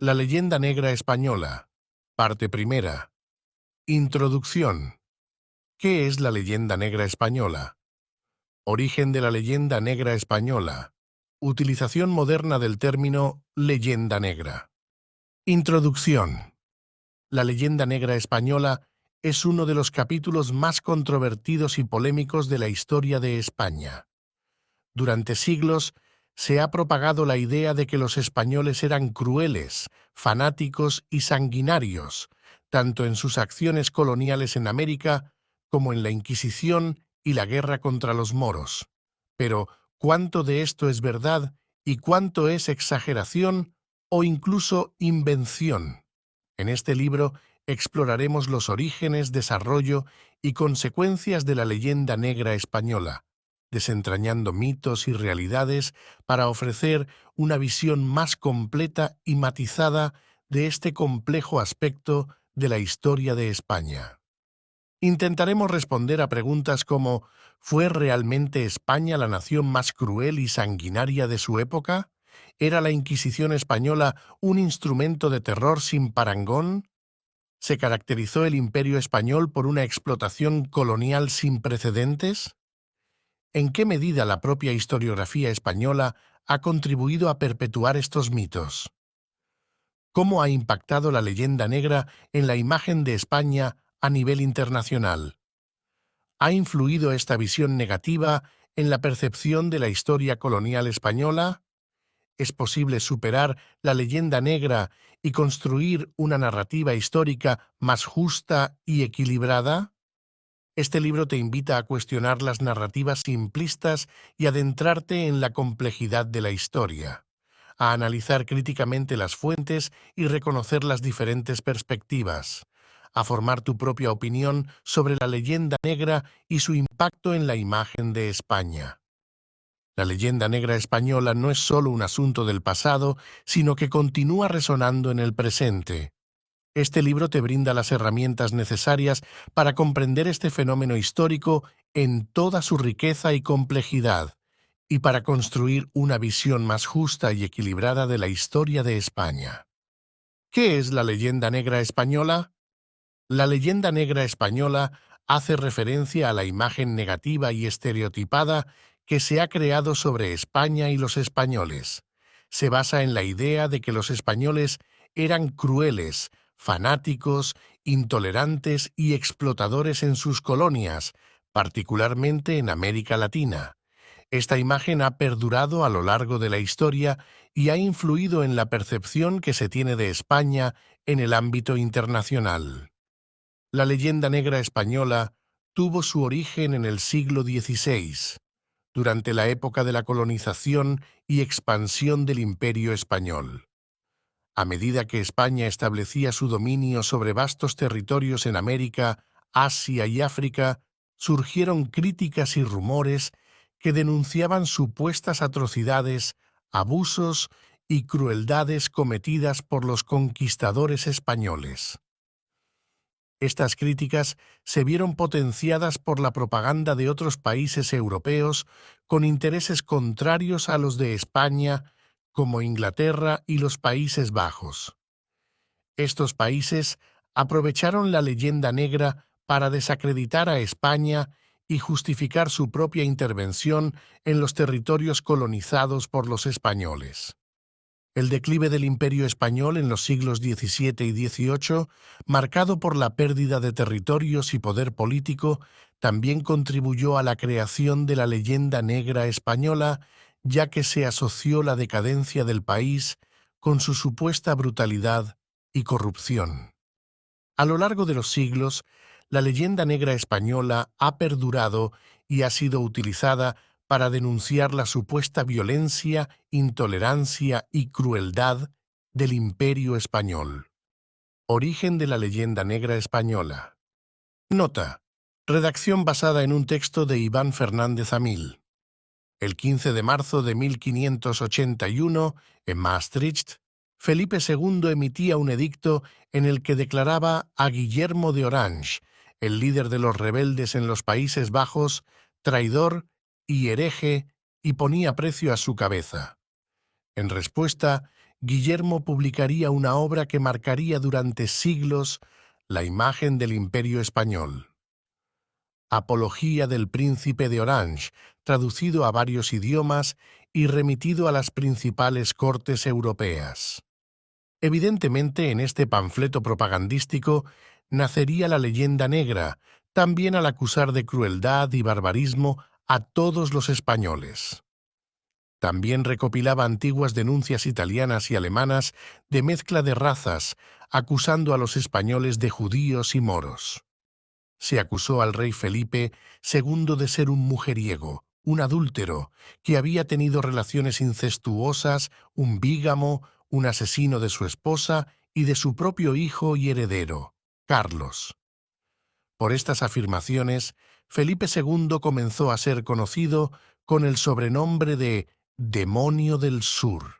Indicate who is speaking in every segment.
Speaker 1: La leyenda negra española. Parte primera. Introducción. ¿Qué es la leyenda negra española? Origen de la leyenda negra española. Utilización moderna del término leyenda negra. Introducción. La leyenda negra española es uno de los capítulos más controvertidos y polémicos de la historia de España. Durante siglos se ha propagado la idea de que los españoles eran crueles, fanáticos y sanguinarios, tanto en sus acciones coloniales en América como en la Inquisición y la guerra contra los moros. Pero, ¿cuánto de esto es verdad y cuánto es exageración o incluso invención? En este libro exploraremos los orígenes, desarrollo y consecuencias de la leyenda negra española, desentrañando mitos y realidades para ofrecer una visión más completa y matizada de este complejo aspecto de la historia de España. Intentaremos responder a preguntas como ¿fue realmente España la nación más cruel y sanguinaria de su época? ¿Era la Inquisición española un instrumento de terror sin parangón? ¿Se caracterizó el Imperio español por una explotación colonial sin precedentes? ¿En qué medida la propia historiografía española ha contribuido a perpetuar estos mitos? ¿Cómo ha impactado la leyenda negra en la imagen de España a nivel internacional? ¿Ha influido esta visión negativa en la percepción de la historia colonial española? ¿Es posible superar la leyenda negra y construir una narrativa histórica más justa y equilibrada? Este libro te invita a cuestionar las narrativas simplistas y adentrarte en la complejidad de la historia, a analizar críticamente las fuentes y reconocer las diferentes perspectivas, a formar tu propia opinión sobre la leyenda negra y su impacto en la imagen de España. La leyenda negra española no es solo un asunto del pasado, sino que continúa resonando en el presente. Este libro te brinda las herramientas necesarias para comprender este fenómeno histórico en toda su riqueza y complejidad, y para construir una visión más justa y equilibrada de la historia de España. ¿Qué es la leyenda negra española? La leyenda negra española hace referencia a la imagen negativa y estereotipada que se ha creado sobre España y los españoles. Se basa en la idea de que los españoles eran crueles, fanáticos, intolerantes y explotadores en sus colonias, particularmente en América Latina. Esta imagen ha perdurado a lo largo de la historia y ha influido en la percepción que se tiene de España en el ámbito internacional. La leyenda negra española tuvo su origen en el siglo XVI, durante la época de la colonización y expansión del Imperio español. A medida que España establecía su dominio sobre vastos territorios en América, Asia y África, surgieron críticas y rumores que denunciaban supuestas atrocidades, abusos y crueldades cometidas por los conquistadores españoles. Estas críticas se vieron potenciadas por la propaganda de otros países europeos con intereses contrarios a los de España, como Inglaterra y los Países Bajos. Estos países aprovecharon la leyenda negra para desacreditar a España y justificar su propia intervención en los territorios colonizados por los españoles. El declive del Imperio español en los siglos XVII y XVIII, marcado por la pérdida de territorios y poder político, también contribuyó a la creación de la leyenda negra española, ya que se asoció la decadencia del país con su supuesta brutalidad y corrupción. A lo largo de los siglos, la leyenda negra española ha perdurado y ha sido utilizada para denunciar la supuesta violencia, intolerancia y crueldad del Imperio español. Origen de la leyenda negra española. Nota. Redacción basada en un texto de Iván Fernández Amil. El 15 de marzo de 1581, en Maastricht, Felipe II emitía un edicto en el que declaraba a Guillermo de Orange, el líder de los rebeldes en los Países Bajos, traidor y hereje, y ponía precio a su cabeza. En respuesta, Guillermo publicaría una obra que marcaría durante siglos la imagen del Imperio español. Apología del Príncipe de Orange, traducido a varios idiomas y remitido a las principales cortes europeas. Evidentemente, en este panfleto propagandístico nacería la leyenda negra, también al acusar de crueldad y barbarismo a todos los españoles. También recopilaba antiguas denuncias italianas y alemanas de mezcla de razas, acusando a los españoles de judíos y moros. Se acusó al rey Felipe II de ser un mujeriego, un adúltero, que había tenido relaciones incestuosas, un bígamo, un asesino de su esposa y de su propio hijo y heredero, Carlos. Por estas afirmaciones, Felipe II comenzó a ser conocido con el sobrenombre de Demonio del Sur.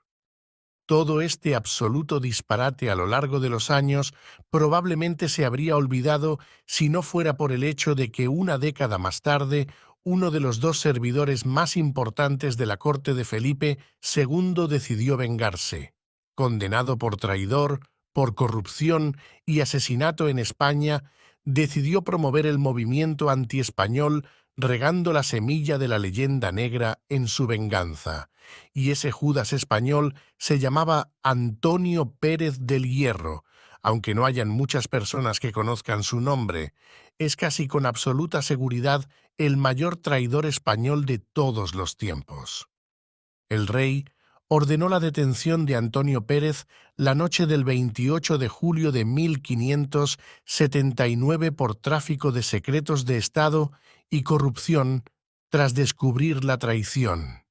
Speaker 1: Todo este absoluto disparate a lo largo de los años probablemente se habría olvidado si no fuera por el hecho de que una década más tarde, uno de los dos servidores más importantes de la corte de Felipe II decidió vengarse. Condenado por traidor, por corrupción y asesinato en España, decidió promover el movimiento antiespañol regando la semilla de la leyenda negra en su venganza. Y ese Judas español se llamaba Antonio Pérez del Hierro. Aunque no hayan muchas personas que conozcan su nombre, es casi con absoluta seguridad el mayor traidor español de todos los tiempos. El rey ordenó la detención de Antonio Pérez la noche del 28 de julio de 1579 por tráfico de secretos de Estado y corrupción tras descubrir la traición.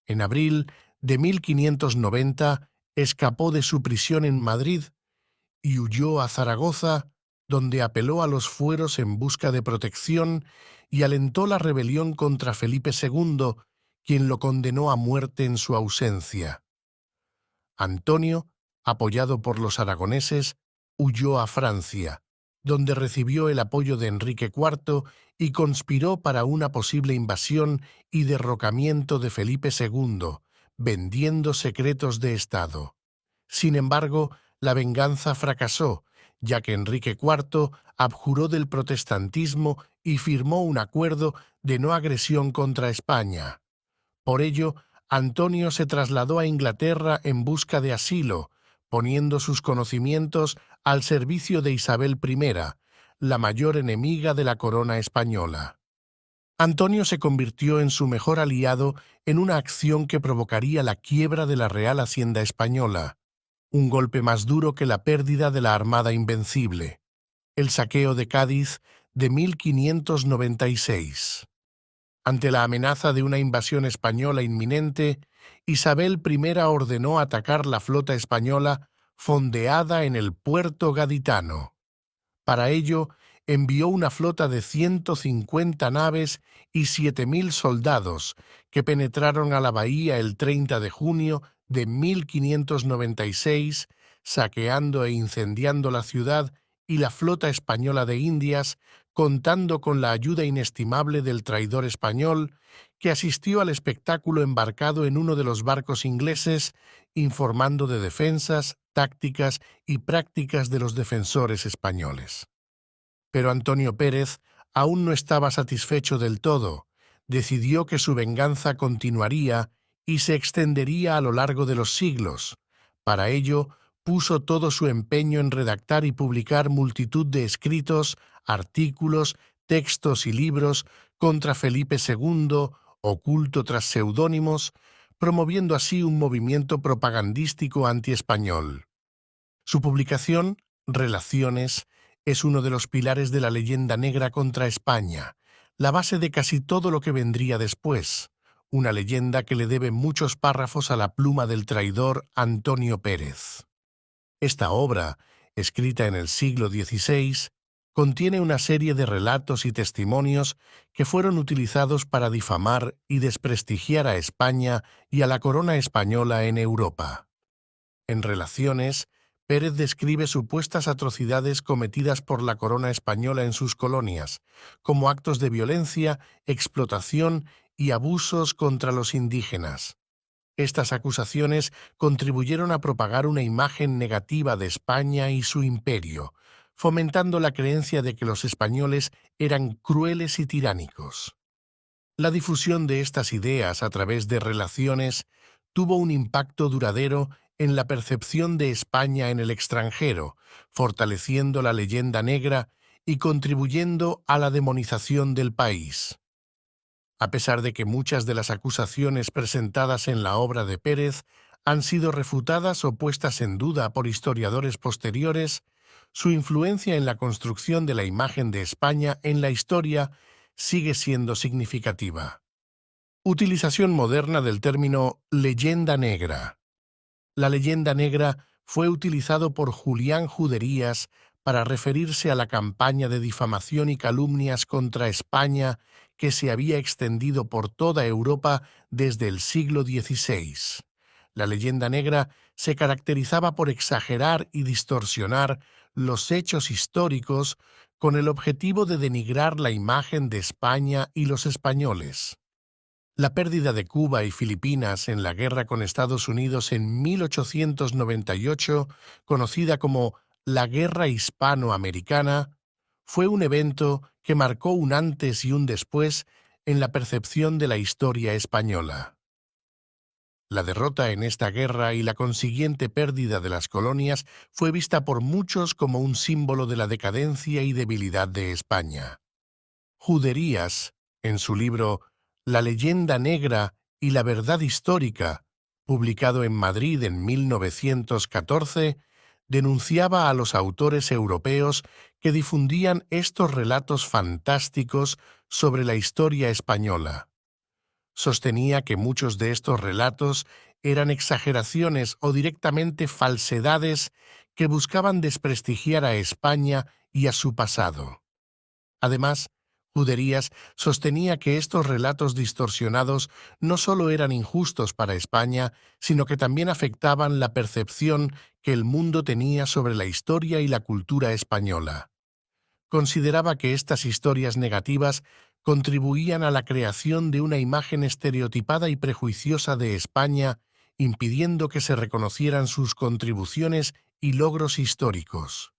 Speaker 1: En abril de 1590 escapó de su prisión en Madrid y huyó a Zaragoza, donde apeló a los fueros en busca de protección y alentó la rebelión contra Felipe II, quien lo condenó a muerte en su ausencia. Antonio, apoyado por los aragoneses, huyó a Francia, donde recibió el apoyo de Enrique IV y conspiró para una posible invasión y derrocamiento de Felipe II, vendiendo secretos de Estado. Sin embargo, la venganza fracasó, ya que Enrique IV abjuró del protestantismo y firmó un acuerdo de no agresión contra España. Por ello, Antonio se trasladó a Inglaterra en busca de asilo, poniendo sus conocimientos al servicio de Isabel I, la mayor enemiga de la corona española. Antonio se convirtió en su mejor aliado en una acción que provocaría la quiebra de la Real Hacienda española, un golpe más duro que la pérdida de la Armada Invencible, el saqueo de Cádiz de 1596. Ante la amenaza de una invasión española inminente, Isabel I ordenó atacar la flota española fondeada en el puerto gaditano. Para ello, envió una flota de 150 naves y 7.000 soldados que penetraron a la bahía el 30 de junio de 1596, saqueando e incendiando la ciudad y la flota española de Indias, contando con la ayuda inestimable del traidor español, que asistió al espectáculo embarcado en uno de los barcos ingleses, informando de defensas, tácticas y prácticas de los defensores españoles. Pero Antonio Pérez aún no estaba satisfecho del todo. Decidió que su venganza continuaría y se extendería a lo largo de los siglos. Para ello, puso todo su empeño en redactar y publicar multitud de escritos, artículos, textos y libros contra Felipe II, oculto tras seudónimos, promoviendo así un movimiento propagandístico antiespañol. Su publicación, Relaciones, es uno de los pilares de la leyenda negra contra España, la base de casi todo lo que vendría después, una leyenda que le debe muchos párrafos a la pluma del traidor Antonio Pérez. Esta obra, escrita en el siglo XVI, contiene una serie de relatos y testimonios que fueron utilizados para difamar y desprestigiar a España y a la corona española en Europa. En Relaciones, Pérez describe supuestas atrocidades cometidas por la corona española en sus colonias, como actos de violencia, explotación y abusos contra los indígenas. Estas acusaciones contribuyeron a propagar una imagen negativa de España y su imperio, fomentando la creencia de que los españoles eran crueles y tiránicos. La difusión de estas ideas a través de relaciones tuvo un impacto duradero en la percepción de España en el extranjero, fortaleciendo la leyenda negra y contribuyendo a la demonización del país. A pesar de que muchas de las acusaciones presentadas en la obra de Pérez han sido refutadas o puestas en duda por historiadores posteriores, su influencia en la construcción de la imagen de España en la historia sigue siendo significativa. Utilización moderna del término leyenda negra. La leyenda negra fue utilizado por Julián Juderías para referirse a la campaña de difamación y calumnias contra España que se había extendido por toda Europa desde el siglo XVI. La leyenda negra se caracterizaba por exagerar y distorsionar los hechos históricos con el objetivo de denigrar la imagen de España y los españoles. La pérdida de Cuba y Filipinas en la guerra con Estados Unidos en 1898, conocida como la Guerra Hispanoamericana, fue un evento que marcó un antes y un después en la percepción de la historia española. La derrota en esta guerra y la consiguiente pérdida de las colonias fue vista por muchos como un símbolo de la decadencia y debilidad de España. Juderías, en su libro La leyenda negra y la verdad histórica, publicado en Madrid en 1914, denunciaba a los autores europeos que difundían estos relatos fantásticos sobre la historia española. Sostenía que muchos de estos relatos eran exageraciones o directamente falsedades que buscaban desprestigiar a España y a su pasado. Además, Juderías sostenía que estos relatos distorsionados no solo eran injustos para España, sino que también afectaban la percepción que el mundo tenía sobre la historia y la cultura española. Consideraba que estas historias negativas contribuían a la creación de una imagen estereotipada y prejuiciosa de España, impidiendo que se reconocieran sus contribuciones y logros históricos.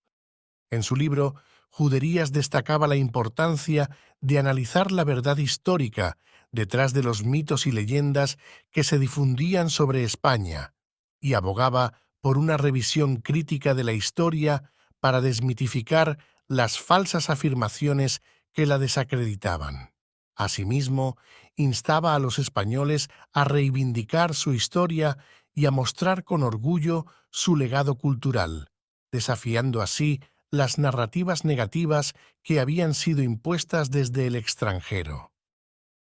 Speaker 1: En su libro, Juderías destacaba la importancia de analizar la verdad histórica detrás de los mitos y leyendas que se difundían sobre España, y abogaba por una revisión crítica de la historia para desmitificar las falsas afirmaciones que la desacreditaban. Asimismo, instaba a los españoles a reivindicar su historia y a mostrar con orgullo su legado cultural, desafiando así las narrativas negativas que habían sido impuestas desde el extranjero.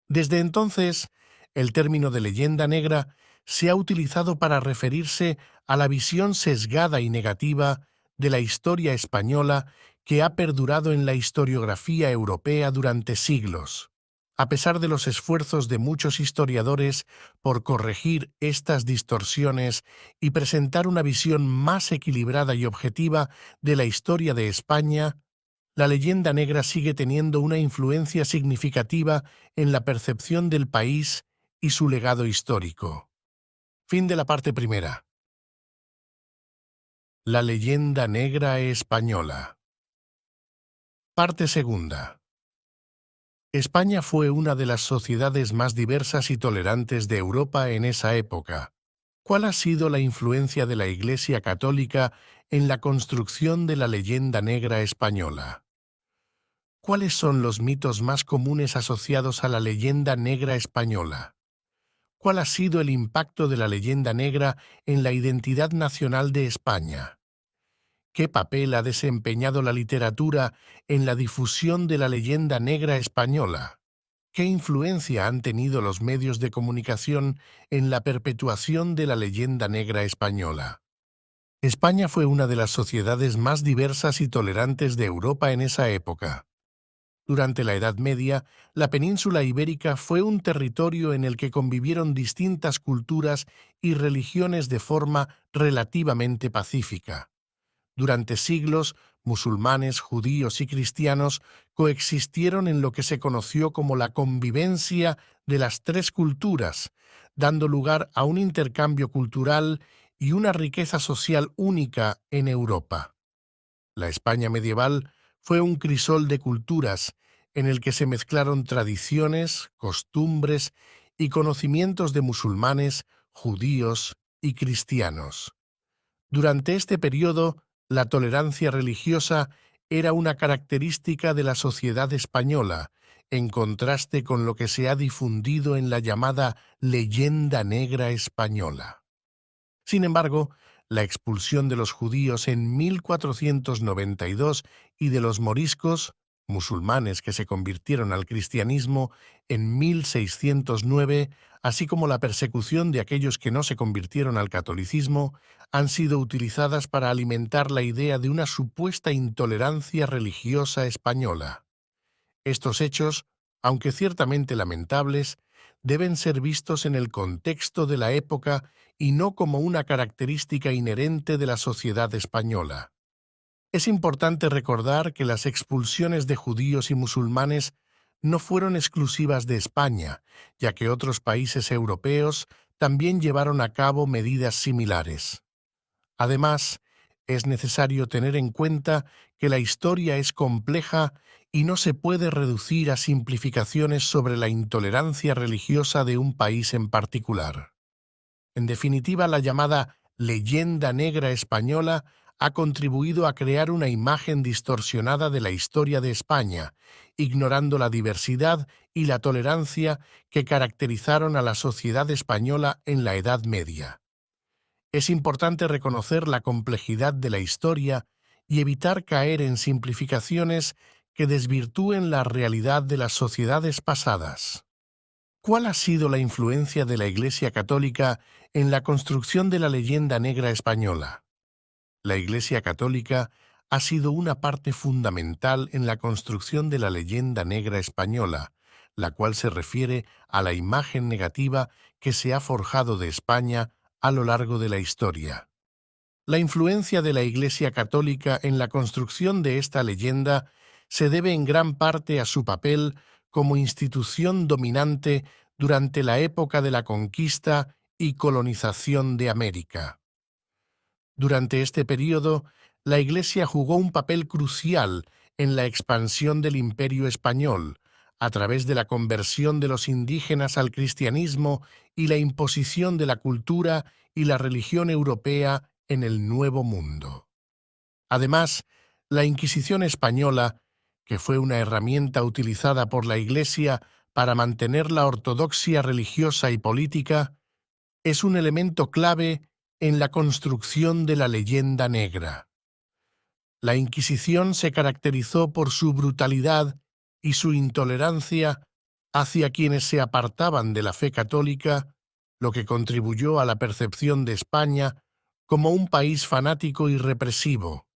Speaker 1: Desde entonces, el término de leyenda negra se ha utilizado para referirse a la visión sesgada y negativa de la historia española que ha perdurado en la historiografía europea durante siglos. A pesar de los esfuerzos de muchos historiadores por corregir estas distorsiones y presentar una visión más equilibrada y objetiva de la historia de España, la leyenda negra sigue teniendo una influencia significativa en la percepción del país y su legado histórico. Fin de la parte primera. La leyenda negra española. Parte segunda. España fue una de las sociedades más diversas y tolerantes de Europa en esa época. ¿Cuál ha sido la influencia de la Iglesia Católica en la construcción de la leyenda negra española? ¿Cuáles son los mitos más comunes asociados a la leyenda negra española? ¿Cuál ha sido el impacto de la leyenda negra en la identidad nacional de España? ¿Qué papel ha desempeñado la literatura en la difusión de la leyenda negra española? ¿Qué influencia han tenido los medios de comunicación en la perpetuación de la leyenda negra española? España fue una de las sociedades más diversas y tolerantes de Europa en esa época. Durante la Edad Media, la península ibérica fue un territorio en el que convivieron distintas culturas y religiones de forma relativamente pacífica. Durante siglos, musulmanes, judíos y cristianos coexistieron en lo que se conoció como la convivencia de las tres culturas, dando lugar a un intercambio cultural y una riqueza social única en Europa. La España medieval fue un crisol de culturas en el que se mezclaron tradiciones, costumbres y conocimientos de musulmanes, judíos y cristianos. Durante este periodo, la tolerancia religiosa era una característica de la sociedad española, en contraste con lo que se ha difundido en la llamada leyenda negra española. Sin embargo, la expulsión de los judíos en 1492 y de los moriscos, musulmanes que se convirtieron al cristianismo, en 1609, así como la persecución de aquellos que no se convirtieron al catolicismo, han sido utilizadas para alimentar la idea de una supuesta intolerancia religiosa española. Estos hechos, aunque ciertamente lamentables, deben ser vistos en el contexto de la época y no como una característica inherente de la sociedad española. Es importante recordar que las expulsiones de judíos y musulmanes no fueron exclusivas de España, ya que otros países europeos también llevaron a cabo medidas similares. Además, es necesario tener en cuenta que la historia es compleja y no se puede reducir a simplificaciones sobre la intolerancia religiosa de un país en particular. En definitiva, la llamada leyenda negra española ha contribuido a crear una imagen distorsionada de la historia de España, ignorando la diversidad y la tolerancia que caracterizaron a la sociedad española en la Edad Media. Es importante reconocer la complejidad de la historia y evitar caer en simplificaciones que desvirtúen la realidad de las sociedades pasadas. ¿Cuál ha sido la influencia de la Iglesia Católica en la construcción de la leyenda negra española? La Iglesia Católica ha sido una parte fundamental en la construcción de la leyenda negra española, la cual se refiere a la imagen negativa que se ha forjado de España a lo largo de la historia. La influencia de la Iglesia Católica en la construcción de esta leyenda se debe en gran parte a su papel como institución dominante durante la época de la conquista y colonización de América. Durante este período, la Iglesia jugó un papel crucial en la expansión del Imperio español, a través de la conversión de los indígenas al cristianismo y la imposición de la cultura y la religión europea en el Nuevo Mundo. Además, la Inquisición española, que fue una herramienta utilizada por la Iglesia para mantener la ortodoxia religiosa y política, es un elemento clave en la construcción de la leyenda negra. La Inquisición se caracterizó por su brutalidad y su intolerancia hacia quienes se apartaban de la fe católica, lo que contribuyó a la percepción de España como un país fanático y represivo.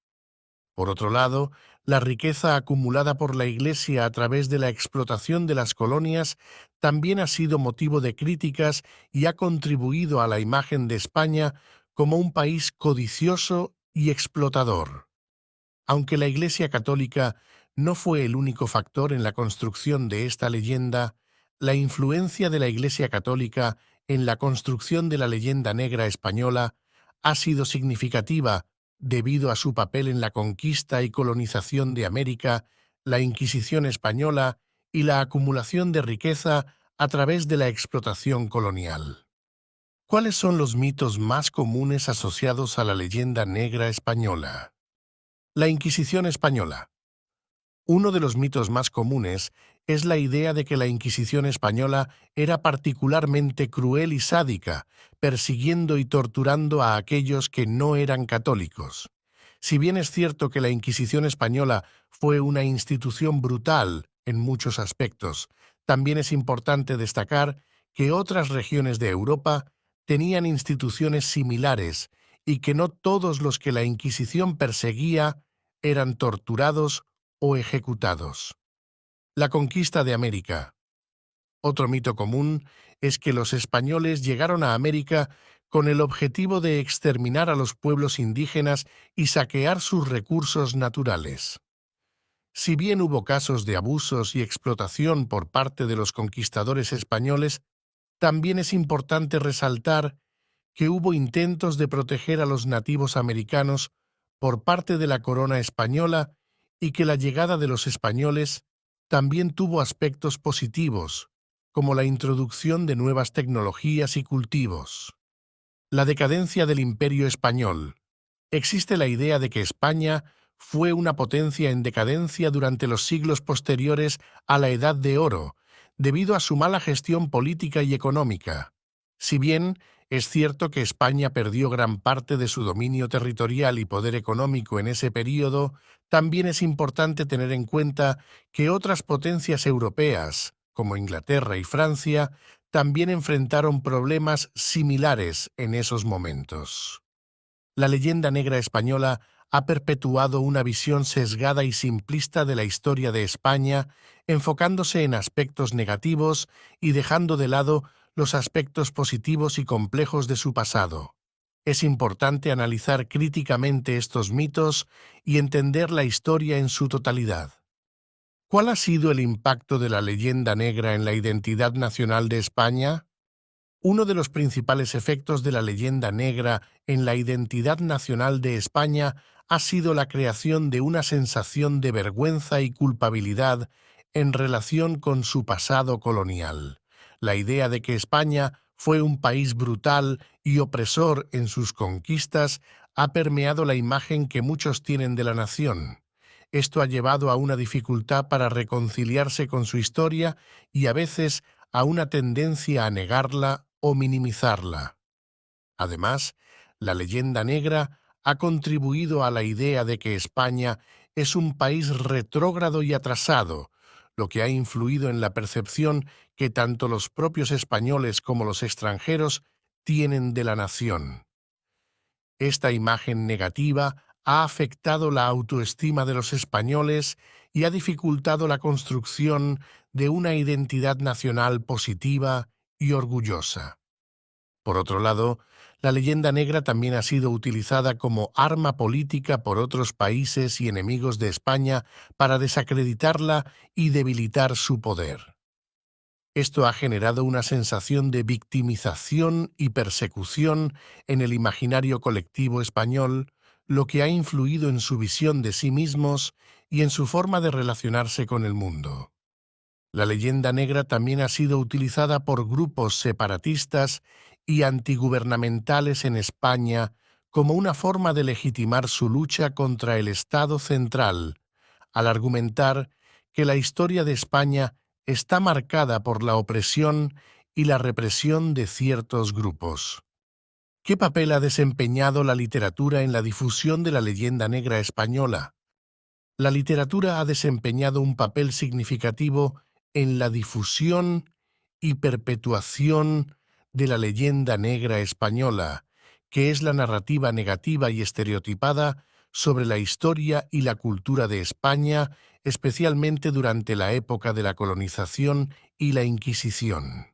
Speaker 1: Por otro lado, la riqueza acumulada por la Iglesia a través de la explotación de las colonias también ha sido motivo de críticas y ha contribuido a la imagen de España como un país codicioso y explotador. Aunque la Iglesia Católica no fue el único factor en la construcción de esta leyenda, la influencia de la Iglesia Católica en la construcción de la leyenda negra española ha sido significativa debido a su papel en la conquista y colonización de América, la Inquisición española y la acumulación de riqueza a través de la explotación colonial. ¿Cuáles son los mitos más comunes asociados a la leyenda negra española? La Inquisición española. Uno de los mitos más comunes es la idea de que la Inquisición española era particularmente cruel y sádica, persiguiendo y torturando a aquellos que no eran católicos. Si bien es cierto que la Inquisición española fue una institución brutal en muchos aspectos, también es importante destacar que otras regiones de Europa tenían instituciones similares y que no todos los que la Inquisición perseguía eran torturados o ejecutados. La conquista de América. Otro mito común es que los españoles llegaron a América con el objetivo de exterminar a los pueblos indígenas y saquear sus recursos naturales. Si bien hubo casos de abusos y explotación por parte de los conquistadores españoles, también es importante resaltar que hubo intentos de proteger a los nativos americanos por parte de la corona española y que la llegada de los españoles también tuvo aspectos positivos, como la introducción de nuevas tecnologías y cultivos. La decadencia del Imperio Español. Existe la idea de que España fue una potencia en decadencia durante los siglos posteriores a la Edad de Oro, debido a su mala gestión política y económica. Si bien es cierto que España perdió gran parte de su dominio territorial y poder económico en ese período, también es importante tener en cuenta que otras potencias europeas, como Inglaterra y Francia, también enfrentaron problemas similares en esos momentos. La leyenda negra española ha perpetuado una visión sesgada y simplista de la historia de España, enfocándose en aspectos negativos y dejando de lado los aspectos positivos y complejos de su pasado. Es importante analizar críticamente estos mitos y entender la historia en su totalidad. ¿Cuál ha sido el impacto de la leyenda negra en la identidad nacional de España? Uno de los principales efectos de la leyenda negra en la identidad nacional de España ha sido la creación de una sensación de vergüenza y culpabilidad en relación con su pasado colonial. La idea de que España fue un país brutal y opresor en sus conquistas ha permeado la imagen que muchos tienen de la nación. Esto ha llevado a una dificultad para reconciliarse con su historia y a veces a una tendencia a negarla o minimizarla. Además, la leyenda negra ha contribuido a la idea de que España es un país retrógrado y atrasado, lo que ha influido en la percepción que tanto los propios españoles como los extranjeros tienen de la nación. Esta imagen negativa ha afectado la autoestima de los españoles y ha dificultado la construcción de una identidad nacional positiva y orgullosa. Por otro lado, la leyenda negra también ha sido utilizada como arma política por otros países y enemigos de España para desacreditarla y debilitar su poder. Esto ha generado una sensación de victimización y persecución en el imaginario colectivo español, lo que ha influido en su visión de sí mismos y en su forma de relacionarse con el mundo. La leyenda negra también ha sido utilizada por grupos separatistas y antigubernamentales en España como una forma de legitimar su lucha contra el Estado central, al argumentar que la historia de España está marcada por la opresión y la represión de ciertos grupos. ¿Qué papel ha desempeñado la literatura en la difusión de la leyenda negra española? La literatura ha desempeñado un papel significativo en la difusión y perpetuación de la leyenda negra española, que es la narrativa negativa y estereotipada sobre la historia y la cultura de España, especialmente durante la época de la colonización y la Inquisición.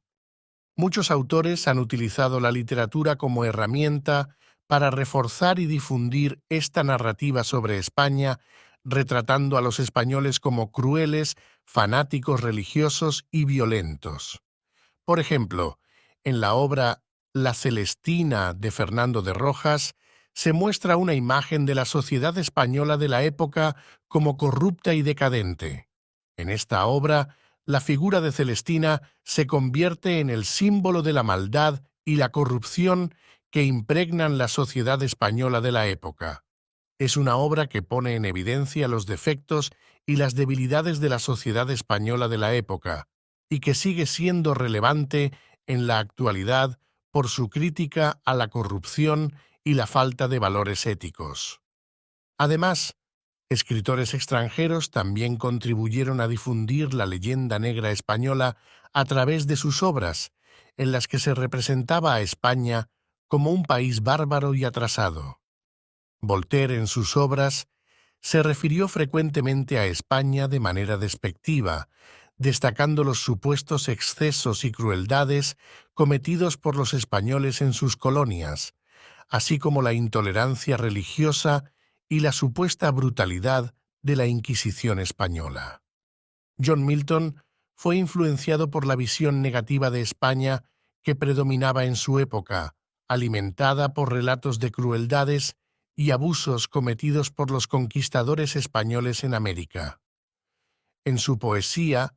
Speaker 1: Muchos autores han utilizado la literatura como herramienta para reforzar y difundir esta narrativa sobre España, retratando a los españoles como crueles, fanáticos religiosos y violentos. Por ejemplo, en la obra La Celestina de Fernando de Rojas, se muestra una imagen de la sociedad española de la época como corrupta y decadente. En esta obra, la figura de Celestina se convierte en el símbolo de la maldad y la corrupción que impregnan la sociedad española de la época. Es una obra que pone en evidencia los defectos y las debilidades de la sociedad española de la época, y que sigue siendo relevante en la actualidad por su crítica a la corrupción y la falta de valores éticos. Además, escritores extranjeros también contribuyeron a difundir la leyenda negra española a través de sus obras, en las que se representaba a España como un país bárbaro y atrasado. Voltaire, en sus obras, se refirió frecuentemente a España de manera despectiva, destacando los supuestos excesos y crueldades cometidos por los españoles en sus colonias, así como la intolerancia religiosa y la supuesta brutalidad de la Inquisición española. John Milton fue influenciado por la visión negativa de España que predominaba en su época, alimentada por relatos de crueldades y abusos cometidos por los conquistadores españoles en América. En su poesía,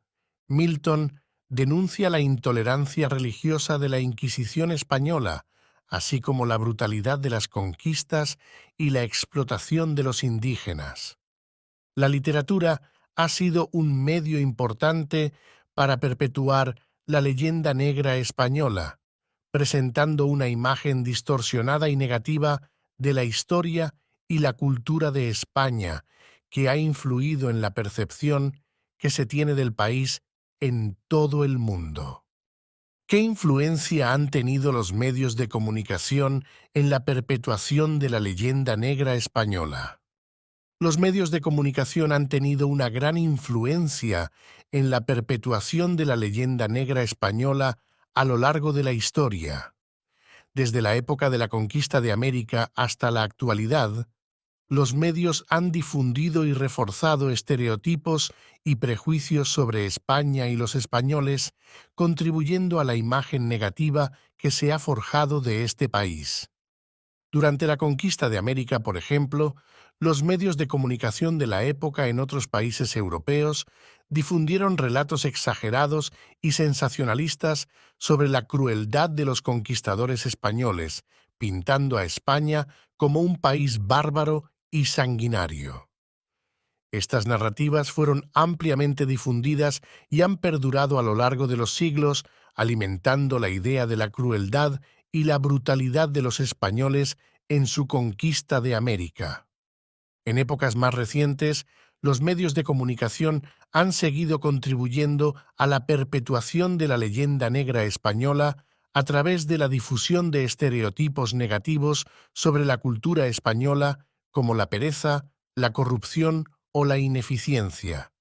Speaker 1: Milton denuncia la intolerancia religiosa de la Inquisición española, así como la brutalidad de las conquistas y la explotación de los indígenas. La literatura ha sido un medio importante para perpetuar la leyenda negra española, presentando una imagen distorsionada y negativa de la historia y la cultura de España, que ha influido en la percepción que se tiene del país en todo el mundo. ¿Qué influencia han tenido los medios de comunicación en la perpetuación de la leyenda negra española? Los medios de comunicación han tenido una gran influencia en la perpetuación de la leyenda negra española a lo largo de la historia. Desde la época de la conquista de América hasta la actualidad, los medios han difundido y reforzado estereotipos y prejuicios sobre España y los españoles, contribuyendo a la imagen negativa que se ha forjado de este país. Durante la conquista de América, por ejemplo, los medios de comunicación de la época en otros países europeos difundieron relatos exagerados y sensacionalistas sobre la crueldad de los conquistadores españoles, pintando a España como un país bárbaro y sanguinario. Estas narrativas fueron ampliamente difundidas y han perdurado a lo largo de los siglos, alimentando la idea de la crueldad y la brutalidad de los españoles en su conquista de América. En épocas más recientes, los medios de comunicación han seguido contribuyendo a la perpetuación de la leyenda negra española a través de la difusión de estereotipos negativos sobre la cultura española como la pereza, la corrupción o la ineficiencia.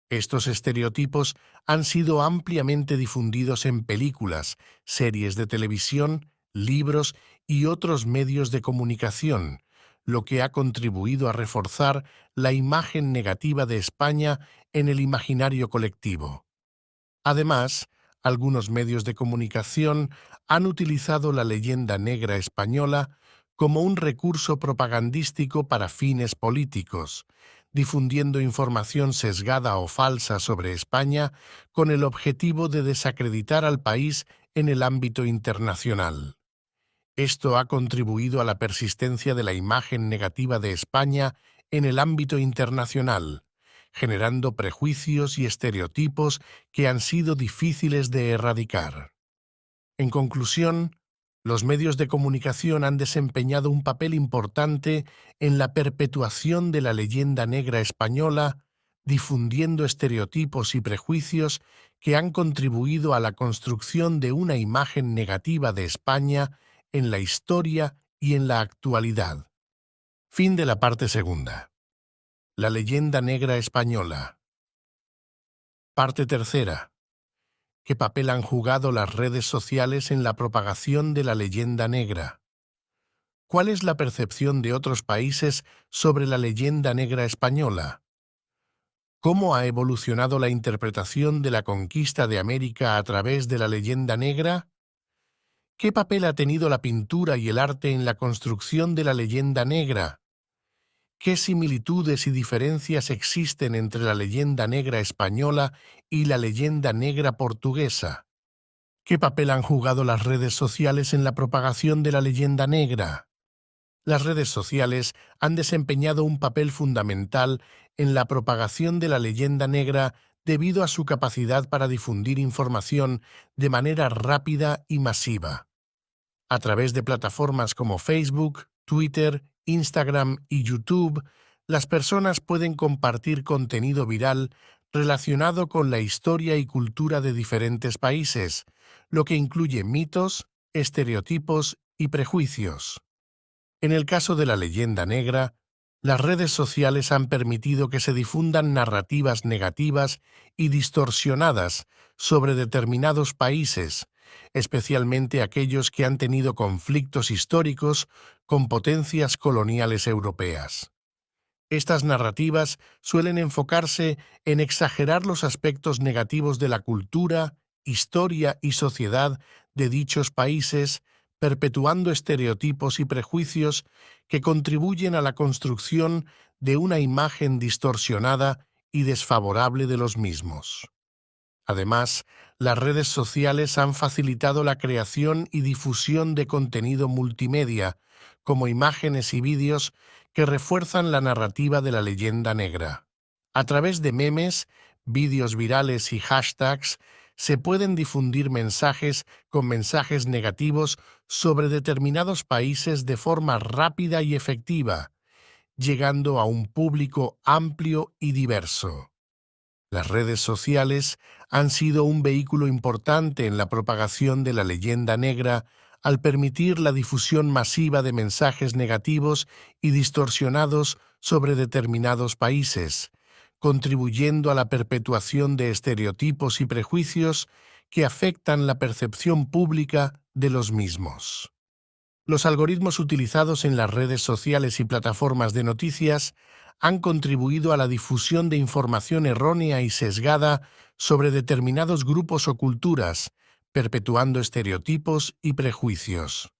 Speaker 1: Estos estereotipos han sido ampliamente difundidos en películas, series de televisión, libros y otros medios de comunicación, lo que ha contribuido a reforzar la imagen negativa de España en el imaginario colectivo. Además, algunos medios de comunicación han utilizado la leyenda negra española como un recurso propagandístico para fines políticos, difundiendo información sesgada o falsa sobre España con el objetivo de desacreditar al país en el ámbito internacional. Esto ha contribuido a la persistencia de la imagen negativa de España en el ámbito internacional, generando prejuicios y estereotipos que han sido difíciles de erradicar. En conclusión, los medios de comunicación han desempeñado un papel importante en la perpetuación de la leyenda negra española, difundiendo estereotipos y prejuicios que han contribuido a la construcción de una imagen negativa de España en la historia y en la actualidad. Fin de la parte segunda. La leyenda negra española. Parte tercera. ¿Qué papel han jugado las redes sociales en la propagación de la leyenda negra? ¿Cuál es la percepción de otros países sobre la leyenda negra española? ¿Cómo ha evolucionado la interpretación de la conquista de América a través de la leyenda negra? ¿Qué papel ha tenido la pintura y el arte en la construcción de la leyenda negra? ¿Qué similitudes y diferencias existen entre la leyenda negra española y la leyenda negra portuguesa? ¿Qué papel han jugado las redes sociales en la propagación de la leyenda negra? Las redes sociales han desempeñado un papel fundamental en la propagación de la leyenda negra debido a su capacidad para difundir información de manera rápida y masiva. A través de plataformas como Facebook, Twitter, Instagram y YouTube, las personas pueden compartir contenido viral relacionado con la historia y cultura de diferentes países, lo que incluye mitos, estereotipos y prejuicios. En el caso de la leyenda negra, Las redes sociales han permitido que se difundan narrativas negativas y distorsionadas sobre determinados países, especialmente aquellos que han tenido conflictos históricos con potencias coloniales europeas. Estas narrativas suelen enfocarse en exagerar los aspectos negativos de la cultura, historia y sociedad de dichos países, perpetuando estereotipos y prejuicios que contribuyen a la construcción de una imagen distorsionada y desfavorable de los mismos. Además, las redes sociales han facilitado la creación y difusión de contenido multimedia, como imágenes y vídeos que refuerzan la narrativa de la leyenda negra. A través de memes, vídeos virales y hashtags, se pueden difundir mensajes con mensajes negativos sobre determinados países de forma rápida y efectiva, llegando a un público amplio y diverso. Las redes sociales han sido un vehículo importante en la propagación de la leyenda negra al permitir la difusión masiva de mensajes negativos y distorsionados sobre determinados países, contribuyendo a la perpetuación de estereotipos y prejuicios que afectan la percepción pública de los mismos. Los algoritmos utilizados en las redes sociales y plataformas de noticias han contribuido a la difusión de información errónea y sesgada sobre determinados grupos o culturas, perpetuando estereotipos y prejuicios.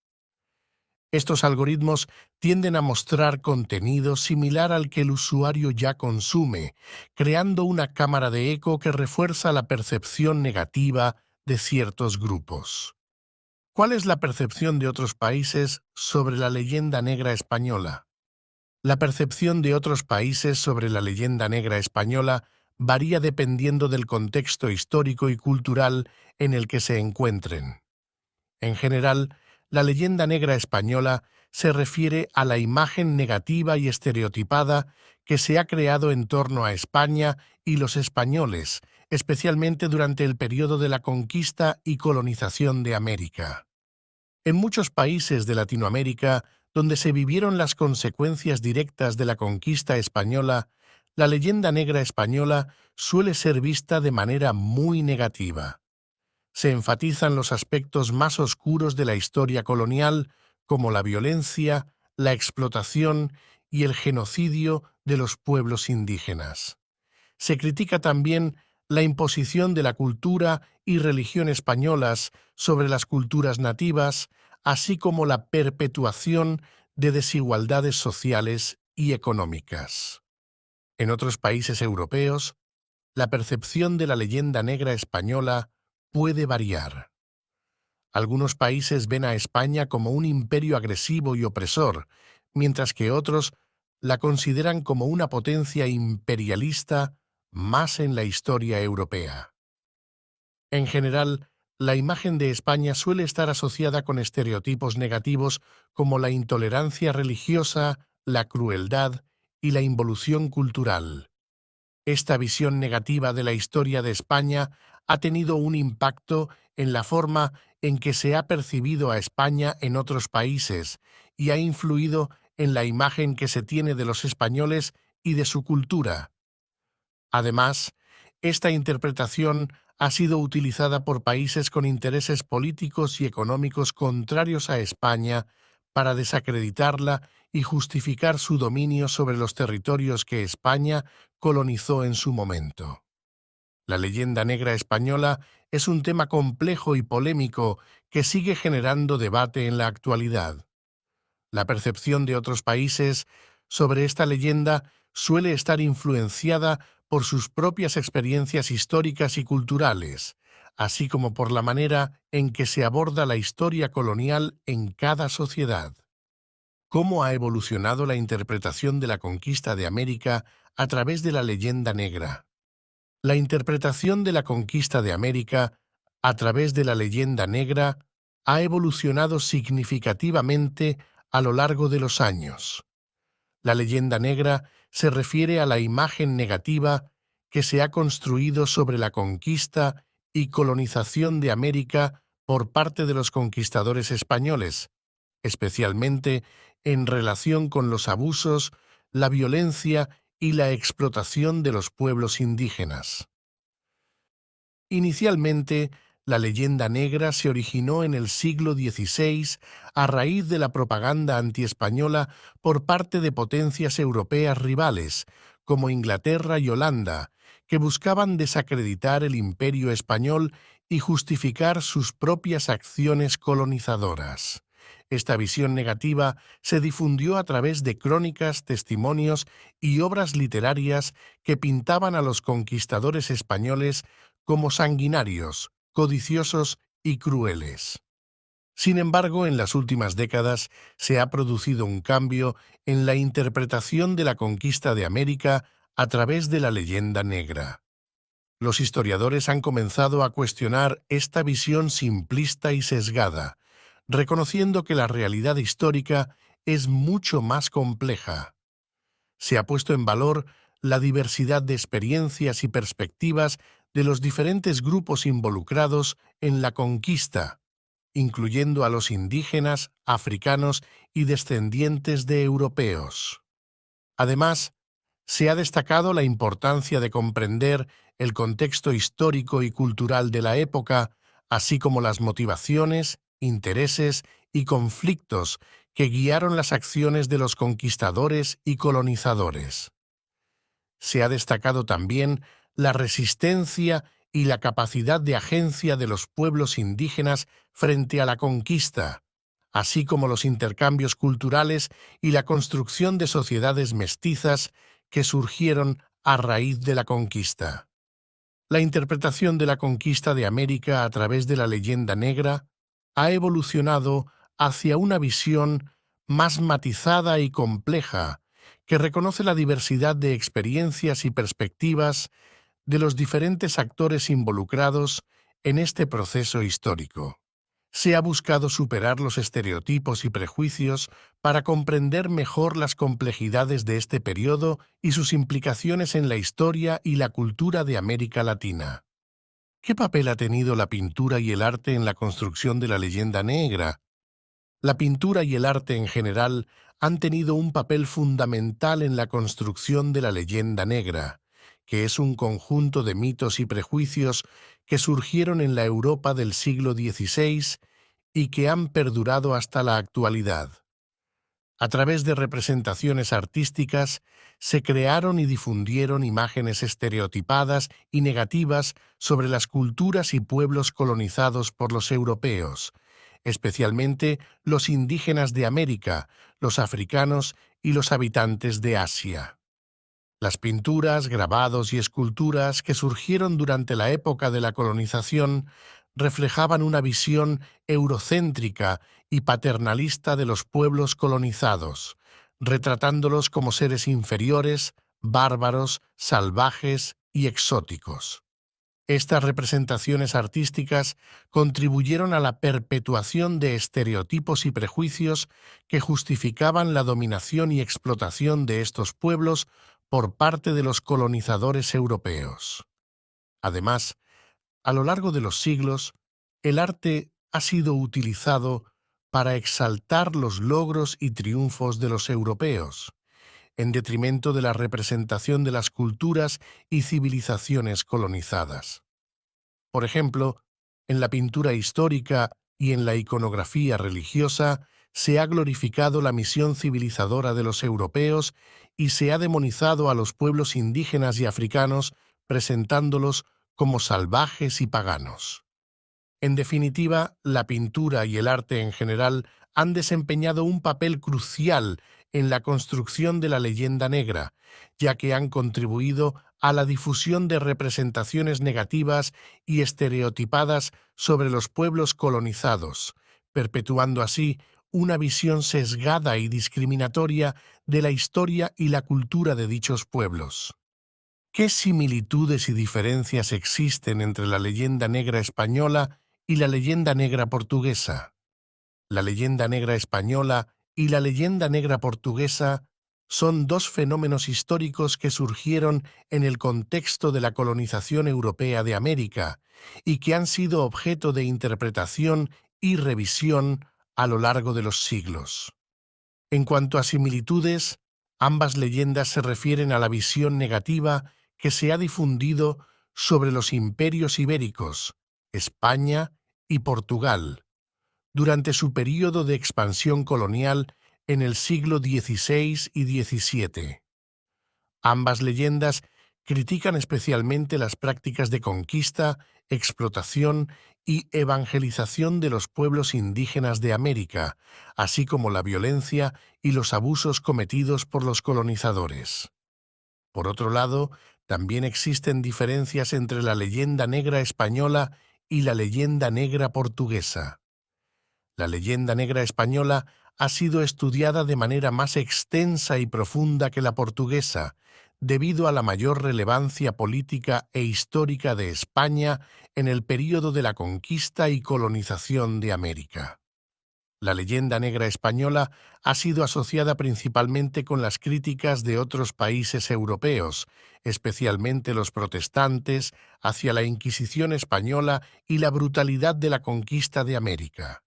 Speaker 1: Estos algoritmos tienden a mostrar contenido similar al que el usuario ya consume, creando una cámara de eco que refuerza la percepción negativa de ciertos grupos. ¿Cuál es la percepción de otros países sobre la leyenda negra española? La percepción de otros países sobre la leyenda negra española varía dependiendo del contexto histórico y cultural en el que se encuentren. En general, la leyenda negra española se refiere a la imagen negativa y estereotipada que se ha creado en torno a España y los españoles, especialmente durante el periodo de la conquista y colonización de América. En muchos países de Latinoamérica, donde se vivieron las consecuencias directas de la conquista española, la leyenda negra española suele ser vista de manera muy negativa. Se enfatizan los aspectos más oscuros de la historia colonial, como la violencia, la explotación y el genocidio de los pueblos indígenas. Se critica también la imposición de la cultura y religión españolas sobre las culturas nativas, así como la perpetuación de desigualdades sociales y económicas. En otros países europeos, la percepción de la leyenda negra española puede variar. Algunos países ven a España como un imperio agresivo y opresor, mientras que otros la consideran como una potencia imperialista más en la historia europea. En general, la imagen de España suele estar asociada con estereotipos negativos como la intolerancia religiosa, la crueldad y la involución cultural. Esta visión negativa de la historia de España ha tenido un impacto en la forma en que se ha percibido a España en otros países y ha influido en la imagen que se tiene de los españoles y de su cultura. Además, esta interpretación ha sido utilizada por países con intereses políticos y económicos contrarios a España para desacreditarla y justificar su dominio sobre los territorios que España colonizó en su momento. La leyenda negra española es un tema complejo y polémico que sigue generando debate en la actualidad. La percepción de otros países sobre esta leyenda suele estar influenciada por sus propias experiencias históricas y culturales, así como por la manera en que se aborda la historia colonial en cada sociedad. ¿Cómo ha evolucionado la interpretación de la conquista de América a través de la leyenda negra? La interpretación de la conquista de América a través de la leyenda negra ha evolucionado significativamente a lo largo de los años. La leyenda negra se refiere a la imagen negativa que se ha construido sobre la conquista y colonización de América por parte de los conquistadores españoles, especialmente en relación con los abusos, la violencia y la explotación de los pueblos indígenas. Inicialmente, la leyenda negra se originó en el siglo XVI a raíz de la propaganda antiespañola por parte de potencias europeas rivales, como Inglaterra y Holanda, que buscaban desacreditar el imperio español y justificar sus propias acciones colonizadoras. Esta visión negativa se difundió a través de crónicas, testimonios y obras literarias que pintaban a los conquistadores españoles como sanguinarios, codiciosos y crueles. Sin embargo, en las últimas décadas se ha producido un cambio en la interpretación de la conquista de América a través de la leyenda negra. Los historiadores han comenzado a cuestionar esta visión simplista y sesgada, reconociendo que la realidad histórica es mucho más compleja. Se ha puesto en valor la diversidad de experiencias y perspectivas de los diferentes grupos involucrados en la conquista, incluyendo a los indígenas, africanos y descendientes de europeos. Además, se ha destacado la importancia de comprender el contexto histórico y cultural de la época, así como las motivaciones, intereses y conflictos que guiaron las acciones de los conquistadores y colonizadores. Se ha destacado también la resistencia y la capacidad de agencia de los pueblos indígenas frente a la conquista, así como los intercambios culturales y la construcción de sociedades mestizas que surgieron a raíz de la conquista. La interpretación de la conquista de América a través de la leyenda negra ha evolucionado hacia una visión más matizada y compleja, que reconoce la diversidad de experiencias y perspectivas de los diferentes actores involucrados en este proceso histórico. Se ha buscado superar los estereotipos y prejuicios para comprender mejor las complejidades de este periodo y sus implicaciones en la historia y la cultura de América Latina. ¿Qué papel ha tenido la pintura y el arte en la construcción de la leyenda negra? La pintura y el arte en general han tenido un papel fundamental en la construcción de la leyenda negra, que es un conjunto de mitos y prejuicios que surgieron en la Europa del siglo XVI y que han perdurado hasta la actualidad. A través de representaciones artísticas se crearon y difundieron imágenes estereotipadas y negativas sobre las culturas y pueblos colonizados por los europeos, especialmente los indígenas de América, los africanos y los habitantes de Asia. Las pinturas, grabados y esculturas que surgieron durante la época de la colonización reflejaban una visión eurocéntrica y paternalista de los pueblos colonizados, retratándolos como seres inferiores, bárbaros, salvajes y exóticos. Estas representaciones artísticas contribuyeron a la perpetuación de estereotipos y prejuicios que justificaban la dominación y explotación de estos pueblos por parte de los colonizadores europeos. Además, a lo largo de los siglos, el arte ha sido utilizado para exaltar los logros y triunfos de los europeos, en detrimento de la representación de las culturas y civilizaciones colonizadas. Por ejemplo, en la pintura histórica y en la iconografía religiosa se ha glorificado la misión civilizadora de los europeos y se ha demonizado a los pueblos indígenas y africanos, presentándolos como salvajes y paganos. En definitiva, la pintura y el arte en general han desempeñado un papel crucial en la construcción de la leyenda negra, ya que han contribuido a la difusión de representaciones negativas y estereotipadas sobre los pueblos colonizados, perpetuando así una visión sesgada y discriminatoria de la historia y la cultura de dichos pueblos. ¿Qué similitudes y diferencias existen entre la leyenda negra española y la leyenda negra portuguesa? La leyenda negra española y la leyenda negra portuguesa son dos fenómenos históricos que surgieron en el contexto de la colonización europea de América y que han sido objeto de interpretación y revisión a lo largo de los siglos. En cuanto a similitudes, Ambas leyendas se refieren a la visión negativa que se ha difundido sobre los imperios ibéricos, España y Portugal, durante su período de expansión colonial en el siglo XVI y XVII. Ambas leyendas critican especialmente las prácticas de conquista, explotación y evangelización de los pueblos indígenas de América, así como la violencia y los abusos cometidos por los colonizadores. Por otro lado, también existen diferencias entre la leyenda negra española y la leyenda negra portuguesa. La leyenda negra española ha sido estudiada de manera más extensa y profunda que la portuguesa, debido a la mayor relevancia política e histórica de España en el período de la conquista y colonización de América. La leyenda negra española ha sido asociada principalmente con las críticas de otros países europeos, especialmente los protestantes, hacia la Inquisición española y la brutalidad de la conquista de América.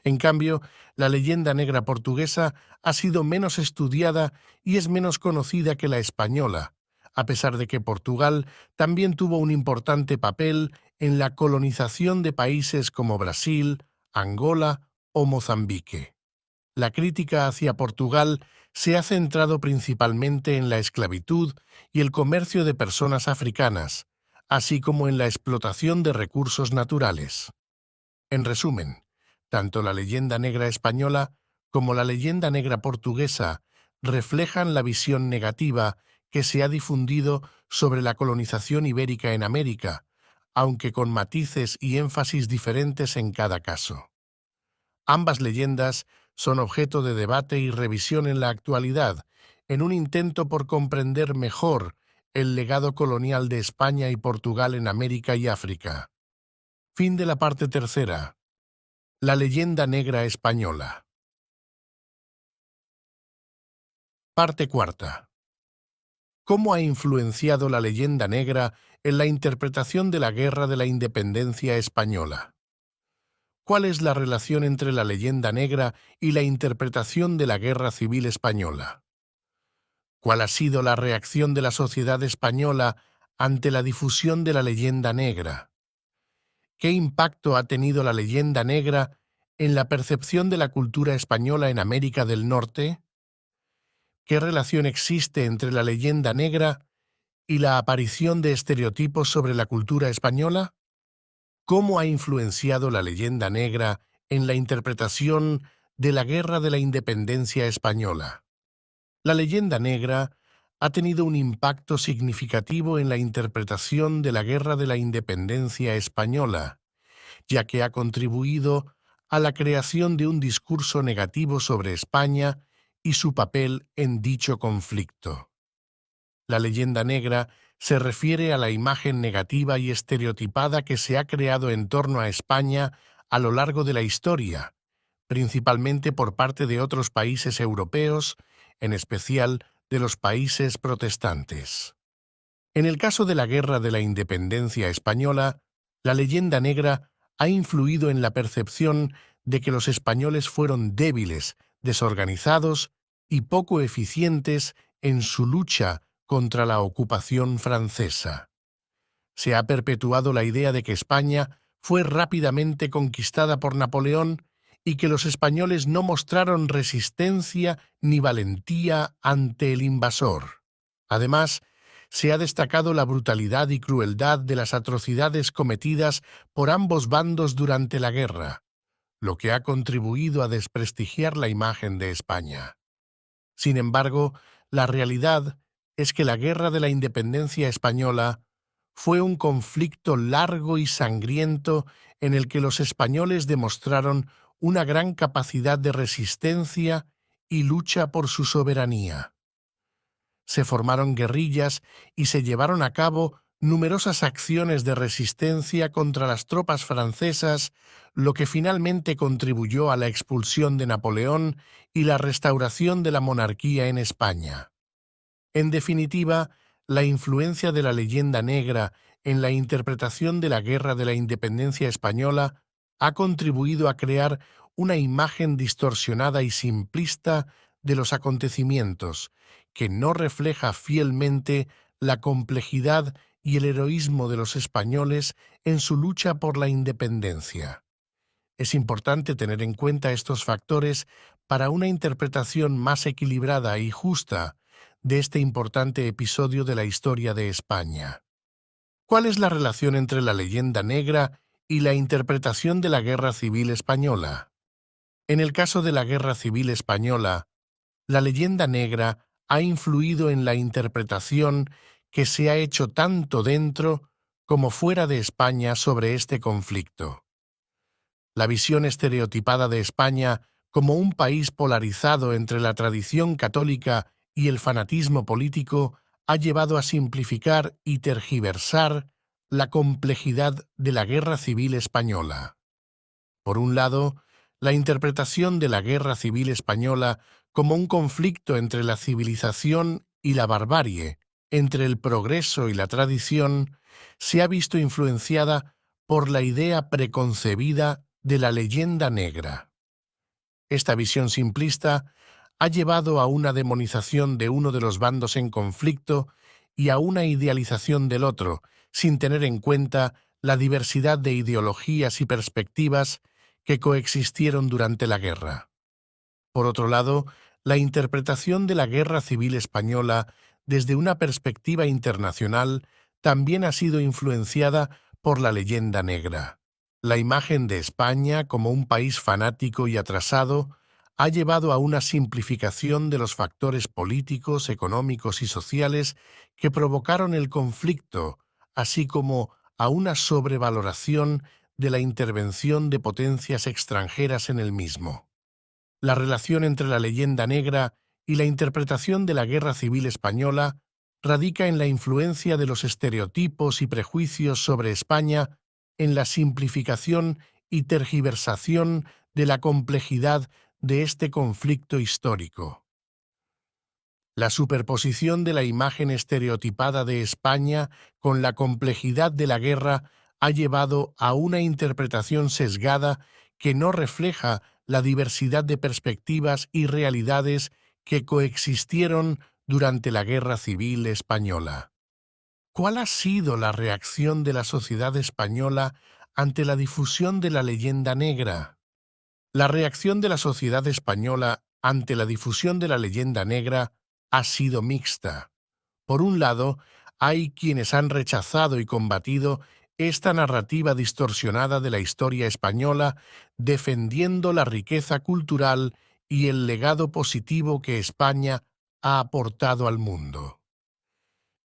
Speaker 1: En cambio, la leyenda negra portuguesa ha sido menos estudiada y es menos conocida que la española, a pesar de que Portugal también tuvo un importante papel en la colonización de países como Brasil, Angola o Mozambique. La crítica hacia Portugal se ha centrado principalmente en la esclavitud y el comercio de personas africanas, así como en la explotación de recursos naturales. En resumen, tanto la leyenda negra española como la leyenda negra portuguesa reflejan la visión negativa que se ha difundido sobre la colonización ibérica en América, aunque con matices y énfasis diferentes en cada caso. Ambas leyendas son objeto de debate y revisión en la actualidad, en un intento por comprender mejor el legado colonial de España y Portugal en América y África. Fin de la parte tercera. La leyenda negra española. Parte cuarta. ¿Cómo ha influenciado la leyenda negra en la interpretación de la Guerra de la Independencia española? ¿Cuál es la relación entre la leyenda negra y la interpretación de la Guerra Civil Española? ¿Cuál ha sido la reacción de la sociedad española ante la difusión de la leyenda negra? ¿Qué impacto ha tenido la leyenda negra en la percepción de la cultura española en América del Norte? ¿Qué relación existe entre la leyenda negra y la aparición de estereotipos sobre la cultura española? ¿Cómo ha influenciado la leyenda negra en la interpretación de la Guerra de la Independencia española? La leyenda negra ha tenido un impacto significativo en la interpretación de la Guerra de la Independencia española, ya que ha contribuido a la creación de un discurso negativo sobre España y su papel en dicho conflicto. La leyenda negra se refiere a la imagen negativa y estereotipada que se ha creado en torno a España a lo largo de la historia, principalmente por parte de otros países europeos, en especial de los países protestantes. En el caso de la Guerra de la Independencia española, la leyenda negra ha influido en la percepción de que los españoles fueron débiles, desorganizados y poco eficientes en su lucha contra la ocupación francesa. Se ha perpetuado la idea de que España fue rápidamente conquistada por Napoleón y que los españoles no mostraron resistencia ni valentía ante el invasor. Además, se ha destacado la brutalidad y crueldad de las atrocidades cometidas por ambos bandos durante la guerra, lo que ha contribuido a desprestigiar la imagen de España. Sin embargo, la realidad es que la Guerra de la Independencia española fue un conflicto largo y sangriento en el que los españoles demostraron una gran capacidad de resistencia y lucha por su soberanía. Se formaron guerrillas y se llevaron a cabo numerosas acciones de resistencia contra las tropas francesas, lo que finalmente contribuyó a la expulsión de Napoleón y la restauración de la monarquía en España. En definitiva, la influencia de la leyenda negra en la interpretación de la Guerra de la Independencia española ha contribuido a crear una imagen distorsionada y simplista de los acontecimientos, que no refleja fielmente la complejidad y el heroísmo de los españoles en su lucha por la independencia. Es importante tener en cuenta estos factores para una interpretación más equilibrada y justa de este importante episodio de la historia de España. ¿Cuál es la relación entre la leyenda negra y la interpretación de la Guerra Civil Española? En el caso de la Guerra Civil Española, la leyenda negra ha influido en la interpretación que se ha hecho tanto dentro como fuera de España sobre este conflicto. La visión estereotipada de España como un país polarizado entre la tradición católica y el fanatismo político ha llevado a simplificar y tergiversar la complejidad de la Guerra Civil Española. Por un lado, la interpretación de la Guerra Civil Española como un conflicto entre la civilización y la barbarie, entre el progreso y la tradición, se ha visto influenciada por la idea preconcebida de la leyenda negra. Esta visión simplista ha llevado a una demonización de uno de los bandos en conflicto y a una idealización del otro, sin tener en cuenta la diversidad de ideologías y perspectivas que coexistieron durante la guerra. Por otro lado, la interpretación de la Guerra Civil Española desde una perspectiva internacional también ha sido influenciada por la leyenda negra. La imagen de España como un país fanático y atrasado ha llevado a una simplificación de los factores políticos, económicos y sociales que provocaron el conflicto, así como a una sobrevaloración de la intervención de potencias extranjeras en el mismo. La relación entre la leyenda negra y la interpretación de la Guerra Civil Española radica en la influencia de los estereotipos y prejuicios sobre España en la simplificación y tergiversación de la complejidad de este conflicto histórico. La superposición de la imagen estereotipada de España con la complejidad de la guerra ha llevado a una interpretación sesgada que no refleja la diversidad de perspectivas y realidades que coexistieron durante la Guerra Civil Española. ¿Cuál ha sido la reacción de la sociedad española ante la difusión de la leyenda negra? La reacción de la sociedad española ante la difusión de la leyenda negra ha sido mixta. Por un lado, hay quienes han rechazado y combatido esta narrativa distorsionada de la historia española, defendiendo la riqueza cultural y el legado positivo que España ha aportado al mundo.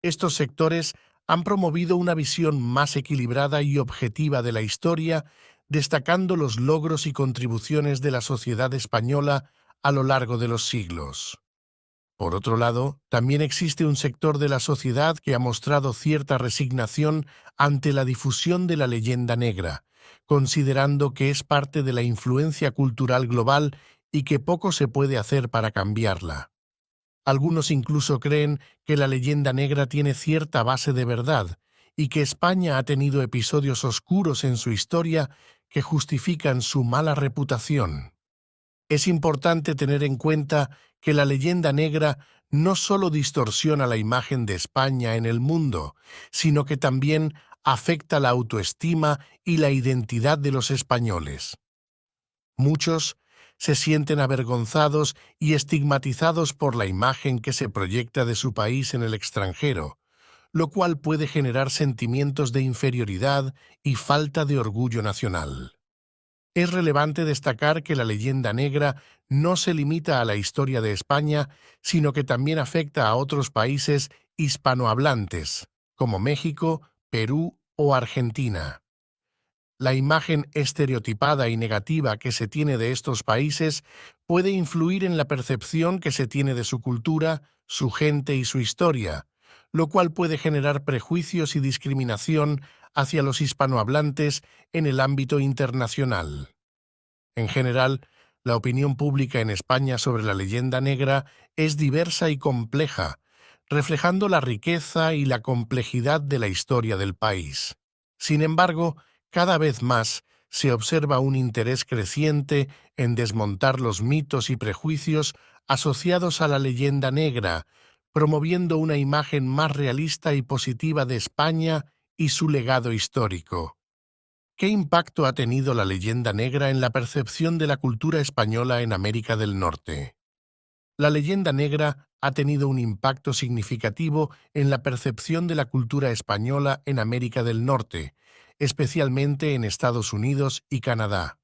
Speaker 1: Estos sectores han promovido una visión más equilibrada y objetiva de la historia, destacando los logros y contribuciones de la sociedad española a lo largo de los siglos. Por otro lado, también existe un sector de la sociedad que ha mostrado cierta resignación ante la difusión de la leyenda negra, considerando que es parte de la influencia cultural global y que poco se puede hacer para cambiarla. Algunos incluso creen que la leyenda negra tiene cierta base de verdad y que España ha tenido episodios oscuros en su historia que justifican su mala reputación. Es importante tener en cuenta que la leyenda negra no solo distorsiona la imagen de España en el mundo, sino que también afecta la autoestima y la identidad de los españoles. Muchos se sienten avergonzados y estigmatizados por la imagen que se proyecta de su país en el extranjero, lo cual puede generar sentimientos de inferioridad y falta de orgullo nacional. Es relevante destacar que la leyenda negra no se limita a la historia de España, sino que también afecta a otros países hispanohablantes, como México, Perú o Argentina. La imagen estereotipada y negativa que se tiene de estos países puede influir en la percepción que se tiene de su cultura, su gente y su historia, lo cual puede generar prejuicios y discriminación hacia los hispanohablantes en el ámbito internacional. En general, la opinión pública en España sobre la leyenda negra es diversa y compleja, reflejando la riqueza y la complejidad de la historia del país. Sin embargo, cada vez más se observa un interés creciente en desmontar los mitos y prejuicios asociados a la leyenda negra, promoviendo una imagen más realista y positiva de España y su legado histórico. ¿Qué impacto ha tenido la leyenda negra en la percepción de la cultura española en América del Norte? La leyenda negra ha tenido un impacto significativo en la percepción de la cultura española en América del Norte, especialmente en Estados Unidos y Canadá.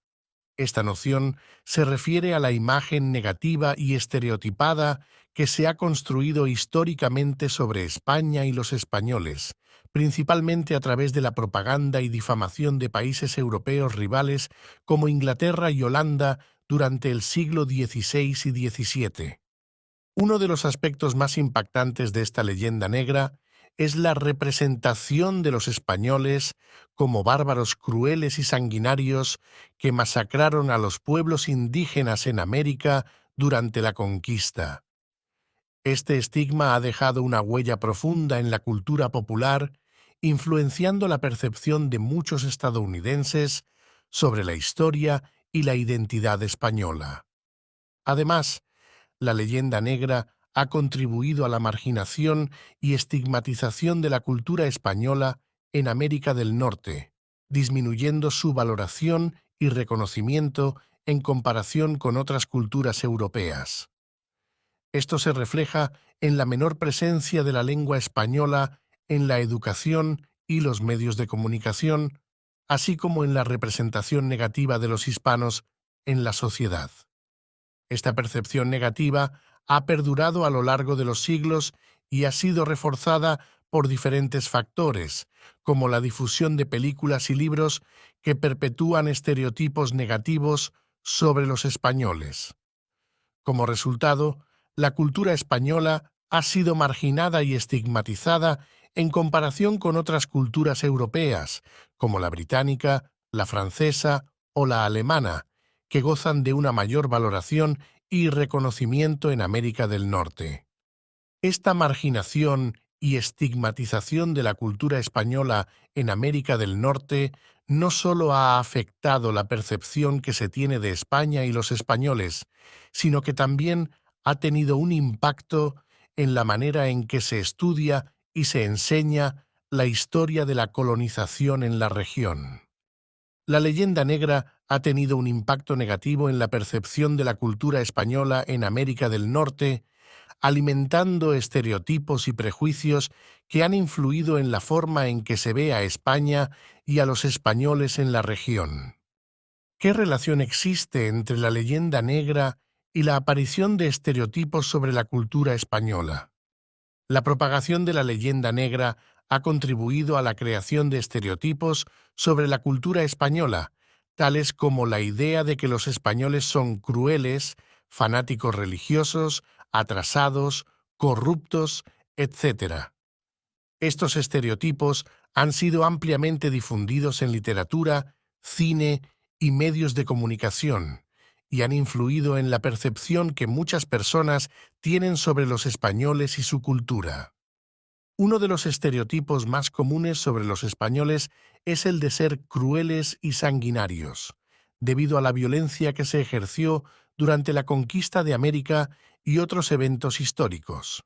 Speaker 1: Esta noción se refiere a la imagen negativa y estereotipada que se ha construido históricamente sobre España y los españoles, principalmente a través de la propaganda y difamación de países europeos rivales como Inglaterra y Holanda durante el siglo XVI y XVII. Uno de los aspectos más impactantes de esta leyenda negra es la representación de los españoles como bárbaros crueles y sanguinarios que masacraron a los pueblos indígenas en América durante la conquista. Este estigma ha dejado una huella profunda en la cultura popular, influenciando la percepción de muchos estadounidenses sobre la historia y la identidad española. Además, la leyenda negra ha contribuido a la marginación y estigmatización de la cultura española en América del Norte, disminuyendo su valoración y reconocimiento en comparación con otras culturas europeas. Esto se refleja en la menor presencia de la lengua española en la educación y los medios de comunicación, así como en la representación negativa de los hispanos en la sociedad. Esta percepción negativa ha perdurado a lo largo de los siglos y ha sido reforzada por diferentes factores, como la difusión de películas y libros que perpetúan estereotipos negativos sobre los españoles. Como resultado, la cultura española ha sido marginada y estigmatizada en comparación con otras culturas europeas, como la británica, la francesa o la alemana, que gozan de una mayor valoración y reconocimiento en América del Norte. Esta marginación y estigmatización de la cultura española en América del Norte no solo ha afectado la percepción que se tiene de España y los españoles, sino que también ha tenido un impacto en la manera en que se estudia y se enseña la historia de la colonización en la región. La leyenda negra ha tenido un impacto negativo en la percepción de la cultura española en América del Norte, alimentando estereotipos y prejuicios que han influido en la forma en que se ve a España y a los españoles en la región. ¿Qué relación existe entre la leyenda negra y la aparición de estereotipos sobre la cultura española? La propagación de la leyenda negra ha contribuido a la creación de estereotipos sobre la cultura española, tales como la idea de que los españoles son crueles, fanáticos religiosos, atrasados, corruptos, etc. Estos estereotipos han sido ampliamente difundidos en literatura, cine y medios de comunicación, y han influido en la percepción que muchas personas tienen sobre los españoles y su cultura. Uno de los estereotipos más comunes sobre los españoles es el de ser crueles y sanguinarios, debido a la violencia que se ejerció durante la conquista de América y otros eventos históricos.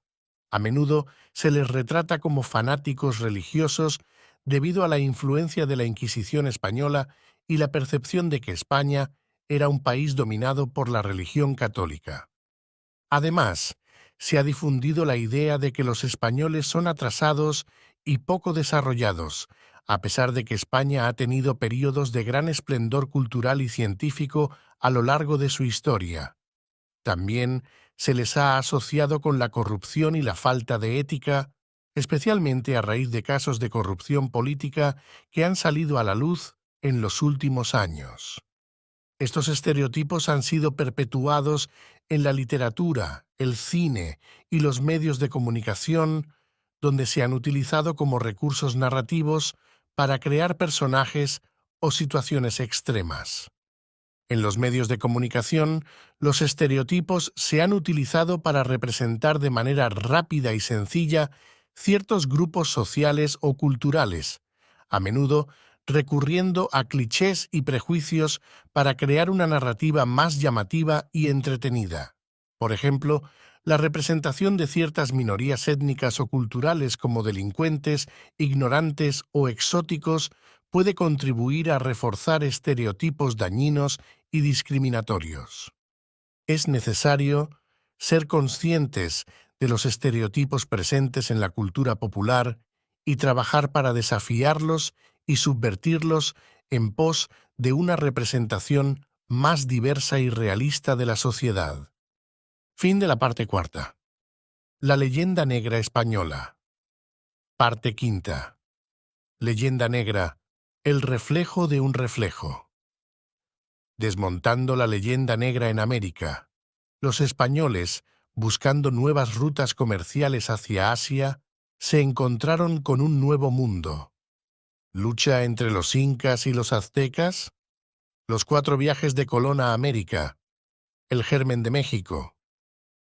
Speaker 1: A menudo se les retrata como fanáticos religiosos debido a la influencia de la Inquisición española y la percepción de que España era un país dominado por la religión católica. Además, se ha difundido la idea de que los españoles son atrasados y poco desarrollados, a pesar de que España ha tenido períodos de gran esplendor cultural y científico a lo largo de su historia. También se les ha asociado con la corrupción y la falta de ética, especialmente a raíz de casos de corrupción política que han salido a la luz en los últimos años. Estos estereotipos han sido perpetuados en la literatura, el cine y los medios de comunicación, donde se han utilizado como recursos narrativos para crear personajes o situaciones extremas. En los medios de comunicación, los estereotipos se han utilizado para representar de manera rápida y sencilla ciertos grupos sociales o culturales, a menudo recurriendo a clichés y prejuicios para crear una narrativa más llamativa y entretenida. Por ejemplo, la representación de ciertas minorías étnicas o culturales como delincuentes, ignorantes o exóticos puede contribuir a reforzar estereotipos dañinos y discriminatorios. Es necesario ser conscientes de los estereotipos presentes en la cultura popular y trabajar para desafiarlos y subvertirlos en pos de una representación más diversa y realista de la sociedad. Fin de la parte cuarta. La leyenda negra española. Parte quinta. Leyenda negra. El reflejo de un reflejo. Desmontando la leyenda negra en América. Los españoles, buscando nuevas rutas comerciales hacia Asia, se encontraron con un nuevo mundo. ¿Lucha entre los incas y los aztecas? Los 4 viajes de Colón a América. El germen de México.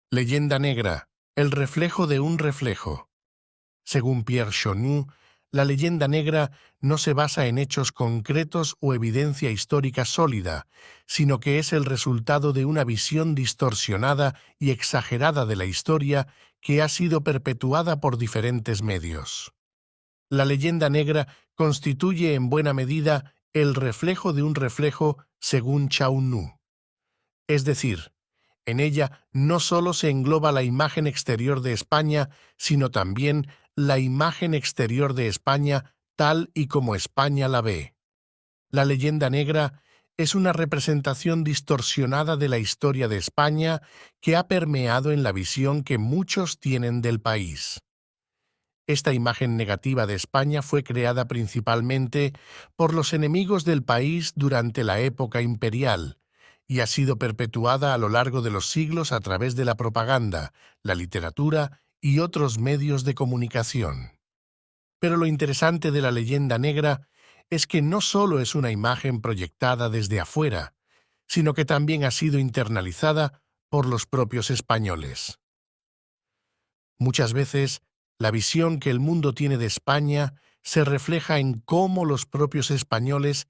Speaker 1: Leyenda negra. El reflejo de un reflejo. Según Pierre Chonu, la leyenda negra no se basa en hechos concretos o evidencia histórica sólida, sino que es el resultado de una visión distorsionada y exagerada de la historia que ha sido perpetuada por diferentes medios. La leyenda negra constituye en buena medida el reflejo de un reflejo según Chonu. Es decir, en ella no solo se engloba la imagen exterior de España, sino también la imagen exterior de España tal y como España la ve. La leyenda negra es una representación distorsionada de la historia de España que ha permeado en la visión que muchos tienen del país. Esta imagen negativa de España fue creada principalmente por los enemigos del país durante la época imperial, y ha sido perpetuada a lo largo de los siglos a través de la propaganda, la literatura y otros medios de comunicación. Pero lo interesante de la leyenda negra es que no solo es una imagen proyectada desde afuera, sino que también ha sido internalizada por los propios españoles. Muchas veces, la visión que el mundo tiene de España se refleja en cómo los propios españoles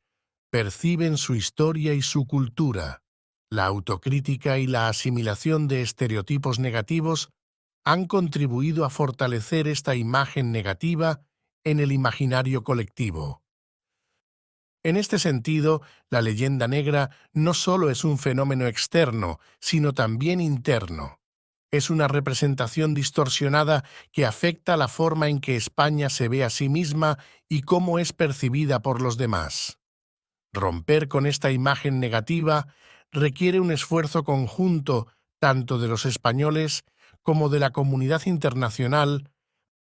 Speaker 1: perciben su historia y su cultura. La autocrítica y la asimilación de estereotipos negativos han contribuido a fortalecer esta imagen negativa en el imaginario colectivo. En este sentido, la leyenda negra no solo es un fenómeno externo, sino también interno. Es una representación distorsionada que afecta la forma en que España se ve a sí misma y cómo es percibida por los demás. Romper con esta imagen negativa requiere un esfuerzo conjunto tanto de los españoles como de la comunidad internacional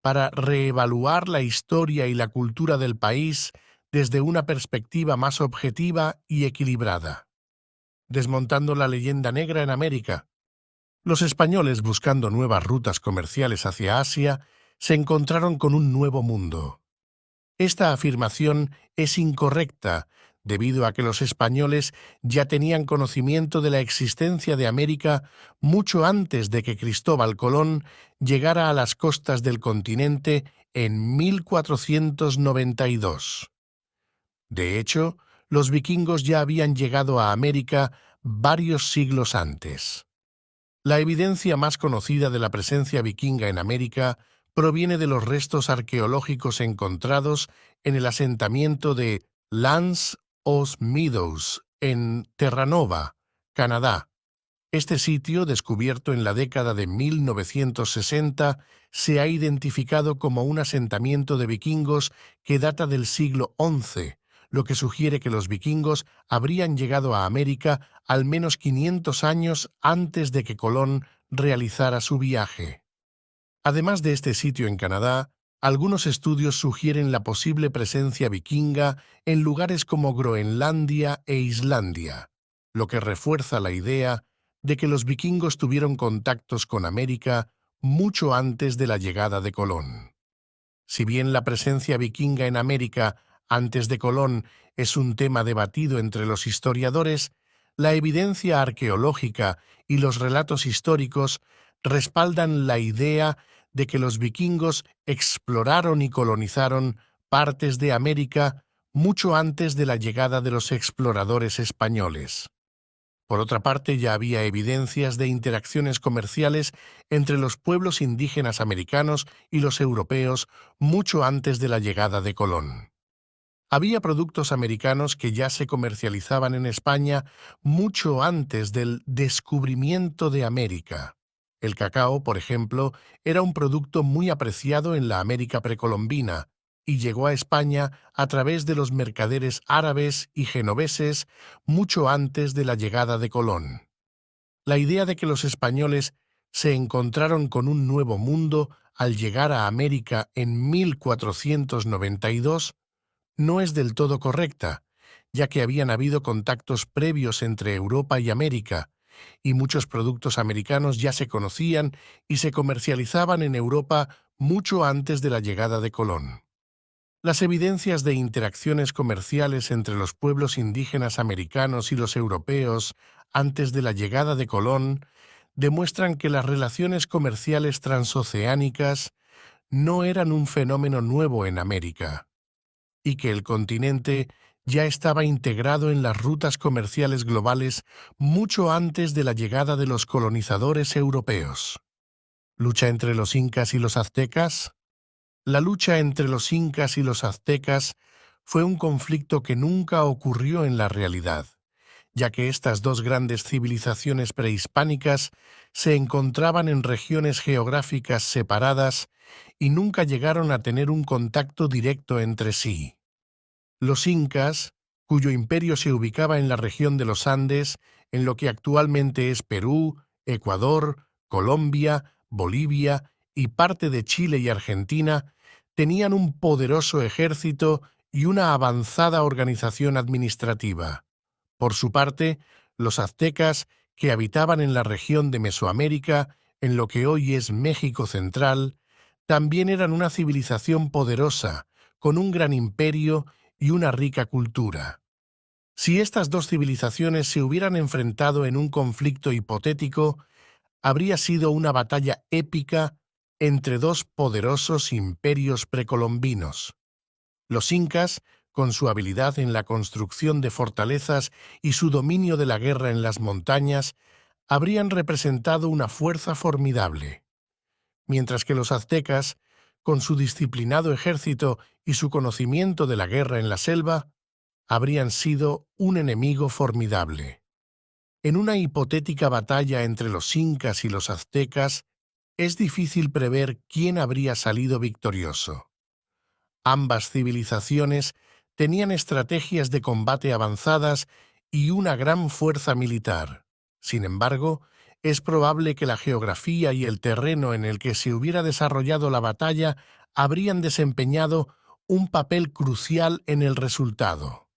Speaker 1: para reevaluar la historia y la cultura del país desde una perspectiva más objetiva y equilibrada. Desmontando la leyenda negra en América. Los españoles, buscando nuevas rutas comerciales hacia Asia, se encontraron con un nuevo mundo. Esta afirmación es incorrecta, debido a que los españoles ya tenían conocimiento de la existencia de América mucho antes de que Cristóbal Colón llegara a las costas del continente en 1492. De hecho, los vikingos ya habían llegado a América varios siglos antes. La evidencia más conocida de la presencia vikinga en América proviene de los restos arqueológicos encontrados en el asentamiento de L'Anse aux Meadows, en Terranova, Canadá. Este sitio, descubierto en la década de 1960, se ha identificado como un asentamiento de vikingos que data del siglo XI, lo que sugiere que los vikingos habrían llegado a América al menos 500 años antes de que Colón realizara su viaje. Además de este sitio en Canadá, algunos estudios sugieren la posible presencia vikinga en lugares como Groenlandia e Islandia, lo que refuerza la idea de que los vikingos tuvieron contactos con América mucho antes de la llegada de Colón. Si bien la presencia vikinga en América antes de Colón es un tema debatido entre los historiadores, la evidencia arqueológica y los relatos históricos respaldan la idea de que los vikingos exploraron y colonizaron partes de América mucho antes de la llegada de los exploradores españoles. Por otra parte, ya había evidencias de interacciones comerciales entre los pueblos indígenas americanos y los europeos mucho antes de la llegada de Colón. Había productos americanos que ya se comercializaban en España mucho antes del descubrimiento de América. El cacao, por ejemplo, era un producto muy apreciado en la América precolombina y llegó a España a través de los mercaderes árabes y genoveses mucho antes de la llegada de Colón. La idea de que los españoles se encontraron con un nuevo mundo al llegar a América en 1492 no es del todo correcta, ya que habían habido contactos previos entre Europa y América, y muchos productos americanos ya se conocían y se comercializaban en Europa mucho antes de la llegada de Colón. Las evidencias de interacciones comerciales entre los pueblos indígenas americanos y los europeos antes de la llegada de Colón demuestran que las relaciones comerciales transoceánicas no eran un fenómeno nuevo en América, y que el continente ya estaba integrado en las rutas comerciales globales mucho antes de la llegada de los colonizadores europeos. ¿Lucha entre los incas y los aztecas? La lucha entre los incas y los aztecas fue un conflicto que nunca ocurrió en la realidad, ya que estas dos grandes civilizaciones prehispánicas se encontraban en regiones geográficas separadas y nunca llegaron a tener un contacto directo entre sí. Los incas, cuyo imperio se ubicaba en la región de los Andes, en lo que actualmente es Perú, Ecuador, Colombia, Bolivia y parte de Chile y Argentina, tenían un poderoso ejército y una avanzada organización administrativa. Por su parte, los aztecas, que habitaban en la región de Mesoamérica, en lo que hoy es México Central, también eran una civilización poderosa, con un gran imperio y una rica cultura. Si estas dos civilizaciones se hubieran enfrentado en un conflicto hipotético, habría sido una batalla épica entre dos poderosos imperios precolombinos. Los incas, con su habilidad en la construcción de fortalezas y su dominio de la guerra en las montañas, habrían representado una fuerza formidable, mientras que los aztecas, con su disciplinado ejército y su conocimiento de la guerra en la selva, habrían sido un enemigo formidable. En una hipotética batalla entre los incas y los aztecas, es difícil prever quién habría salido victorioso. Ambas civilizaciones tenían estrategias de combate avanzadas y una gran fuerza militar. Sin embargo, es probable que la geografía y el terreno en el que se hubiera desarrollado la batalla habrían desempeñado un papel crucial en el resultado.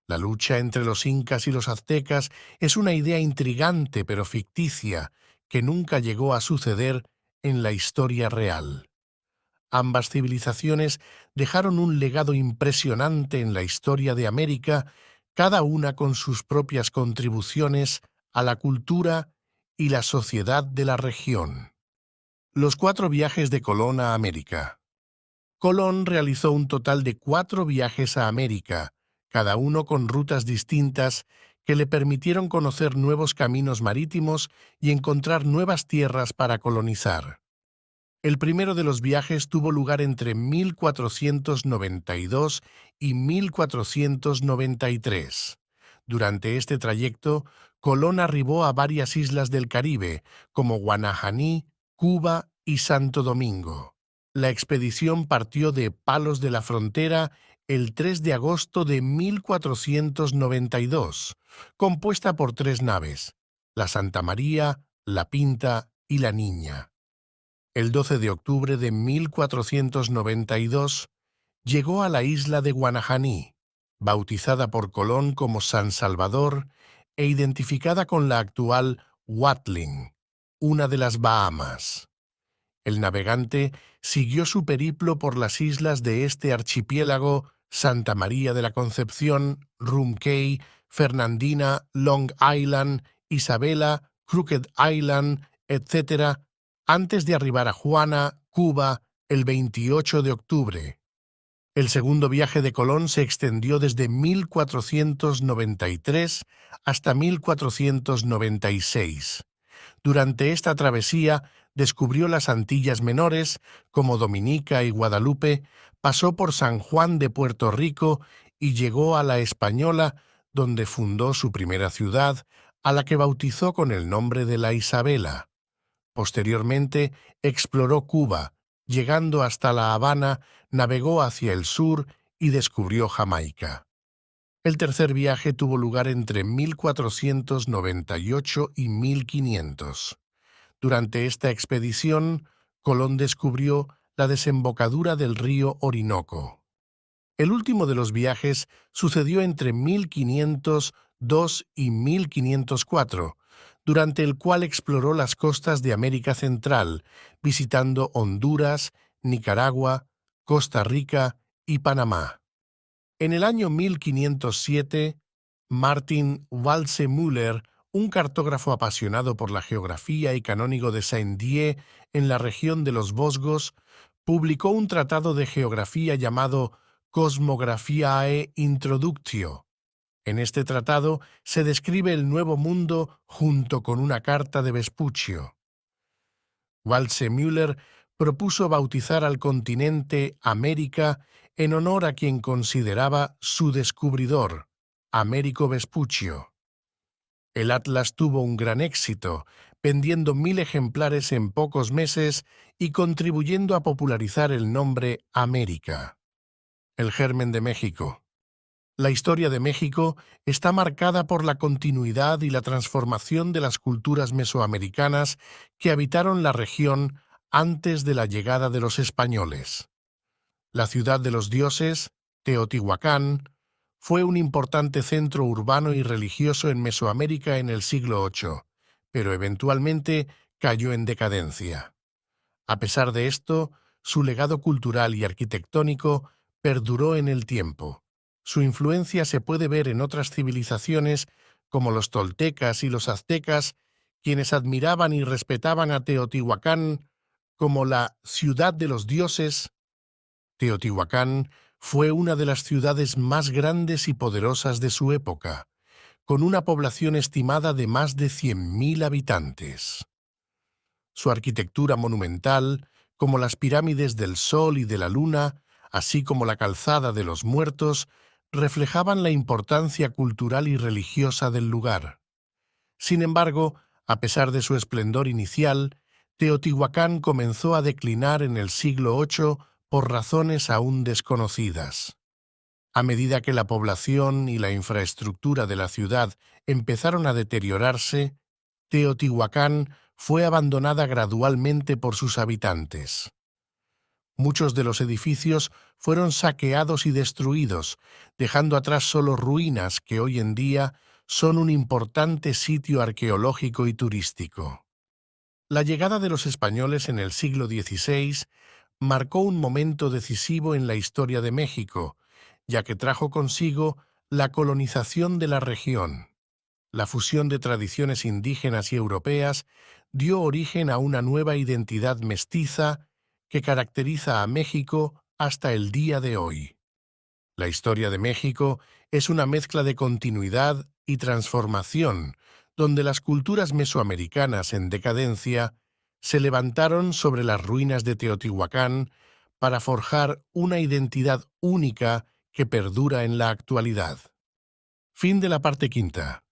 Speaker 1: La lucha entre los incas y los aztecas es una idea intrigante pero ficticia que nunca llegó a suceder en la historia real. Ambas civilizaciones dejaron un legado impresionante en la historia de América, cada una con sus propias contribuciones a la cultura y la sociedad de la región. Los 4 viajes de Colón a América. Colón realizó un total de 4 viajes a América, cada uno con rutas distintas que le permitieron conocer nuevos caminos marítimos y encontrar nuevas tierras para colonizar. El primero de los viajes tuvo lugar entre 1492 y 1493. Durante este trayecto, Colón arribó a varias islas del Caribe, como Guanajaní, Cuba y Santo Domingo. La expedición partió de Palos de la Frontera el 3 de agosto de 1492, compuesta por 3 naves, la Santa María, la Pinta y la Niña. El 12 de octubre de 1492 llegó a la isla de Guanajaní, bautizada por Colón como San Salvador e identificada con la actual Watling, una de las Bahamas. El navegante siguió su periplo por las islas de este archipiélago: Santa María de la Concepción, Rum Cay, Fernandina, Long Island, Isabela, Crooked Island, etc., antes de arribar a Juana, Cuba, el 28 de octubre. El segundo viaje de Colón se extendió desde 1493 hasta 1496. Durante esta travesía descubrió las Antillas Menores, como Dominica y Guadalupe, pasó por San Juan de Puerto Rico y llegó a La Española, donde fundó su primera ciudad, a la que bautizó con el nombre de La Isabela. Posteriormente exploró Cuba, llegando hasta La Habana, navegó hacia el sur y descubrió Jamaica. El tercer viaje tuvo lugar entre 1498 y 1500. Durante esta expedición, Colón descubrió la desembocadura del río Orinoco. El último de los viajes sucedió entre 1502 y 1504, durante el cual exploró las costas de América Central, visitando Honduras, Nicaragua, Costa Rica y Panamá. En el año 1507, Martin Waldseemüller, un cartógrafo apasionado por la geografía y canónigo de Saint-Dié en la región de los Vosgos, publicó un tratado de geografía llamado Cosmographiae Introductio. En este tratado se describe el Nuevo Mundo junto con una carta de Vespuccio. Waldseemüller propuso bautizar al continente América en honor a quien consideraba su descubridor, Américo Vespuccio. El atlas tuvo un gran éxito, vendiendo 1000 ejemplares en pocos meses y contribuyendo a popularizar el nombre América. El germen de México. La historia de México está marcada por la continuidad y la transformación de las culturas mesoamericanas que habitaron la región antes de la llegada de los españoles. La ciudad de los dioses, Teotihuacán, fue un importante centro urbano y religioso en Mesoamérica en el siglo VIII, pero eventualmente cayó en decadencia. A pesar de esto, su legado cultural y arquitectónico perduró en el tiempo. Su influencia se puede ver en otras civilizaciones como los toltecas y los aztecas, quienes admiraban y respetaban a Teotihuacán como la ciudad de los dioses. Teotihuacán fue una de las ciudades más grandes y poderosas de su época, con una población estimada de más de 100.000 habitantes. Su arquitectura monumental, como las pirámides del Sol y de la Luna, así como la calzada de los muertos, reflejaban la importancia cultural y religiosa del lugar. Sin embargo, a pesar de su esplendor inicial, Teotihuacán comenzó a declinar en el siglo VIII por razones aún desconocidas. A medida que la población y la infraestructura de la ciudad empezaron a deteriorarse, Teotihuacán fue abandonada gradualmente por sus habitantes. Muchos de los edificios fueron saqueados y destruidos, dejando atrás solo ruinas que hoy en día son un importante sitio arqueológico y turístico. La llegada de los españoles en el siglo XVI marcó un momento decisivo en la historia de México, ya que trajo consigo la colonización de la región. La fusión de tradiciones indígenas y europeas dio origen a una nueva identidad mestiza que caracteriza a México hasta el día de hoy. La historia de México es una mezcla de continuidad y transformación, donde las culturas mesoamericanas en decadencia se levantaron sobre las ruinas de Teotihuacán para forjar una identidad única que perdura en la actualidad. Fin de la parte quinta.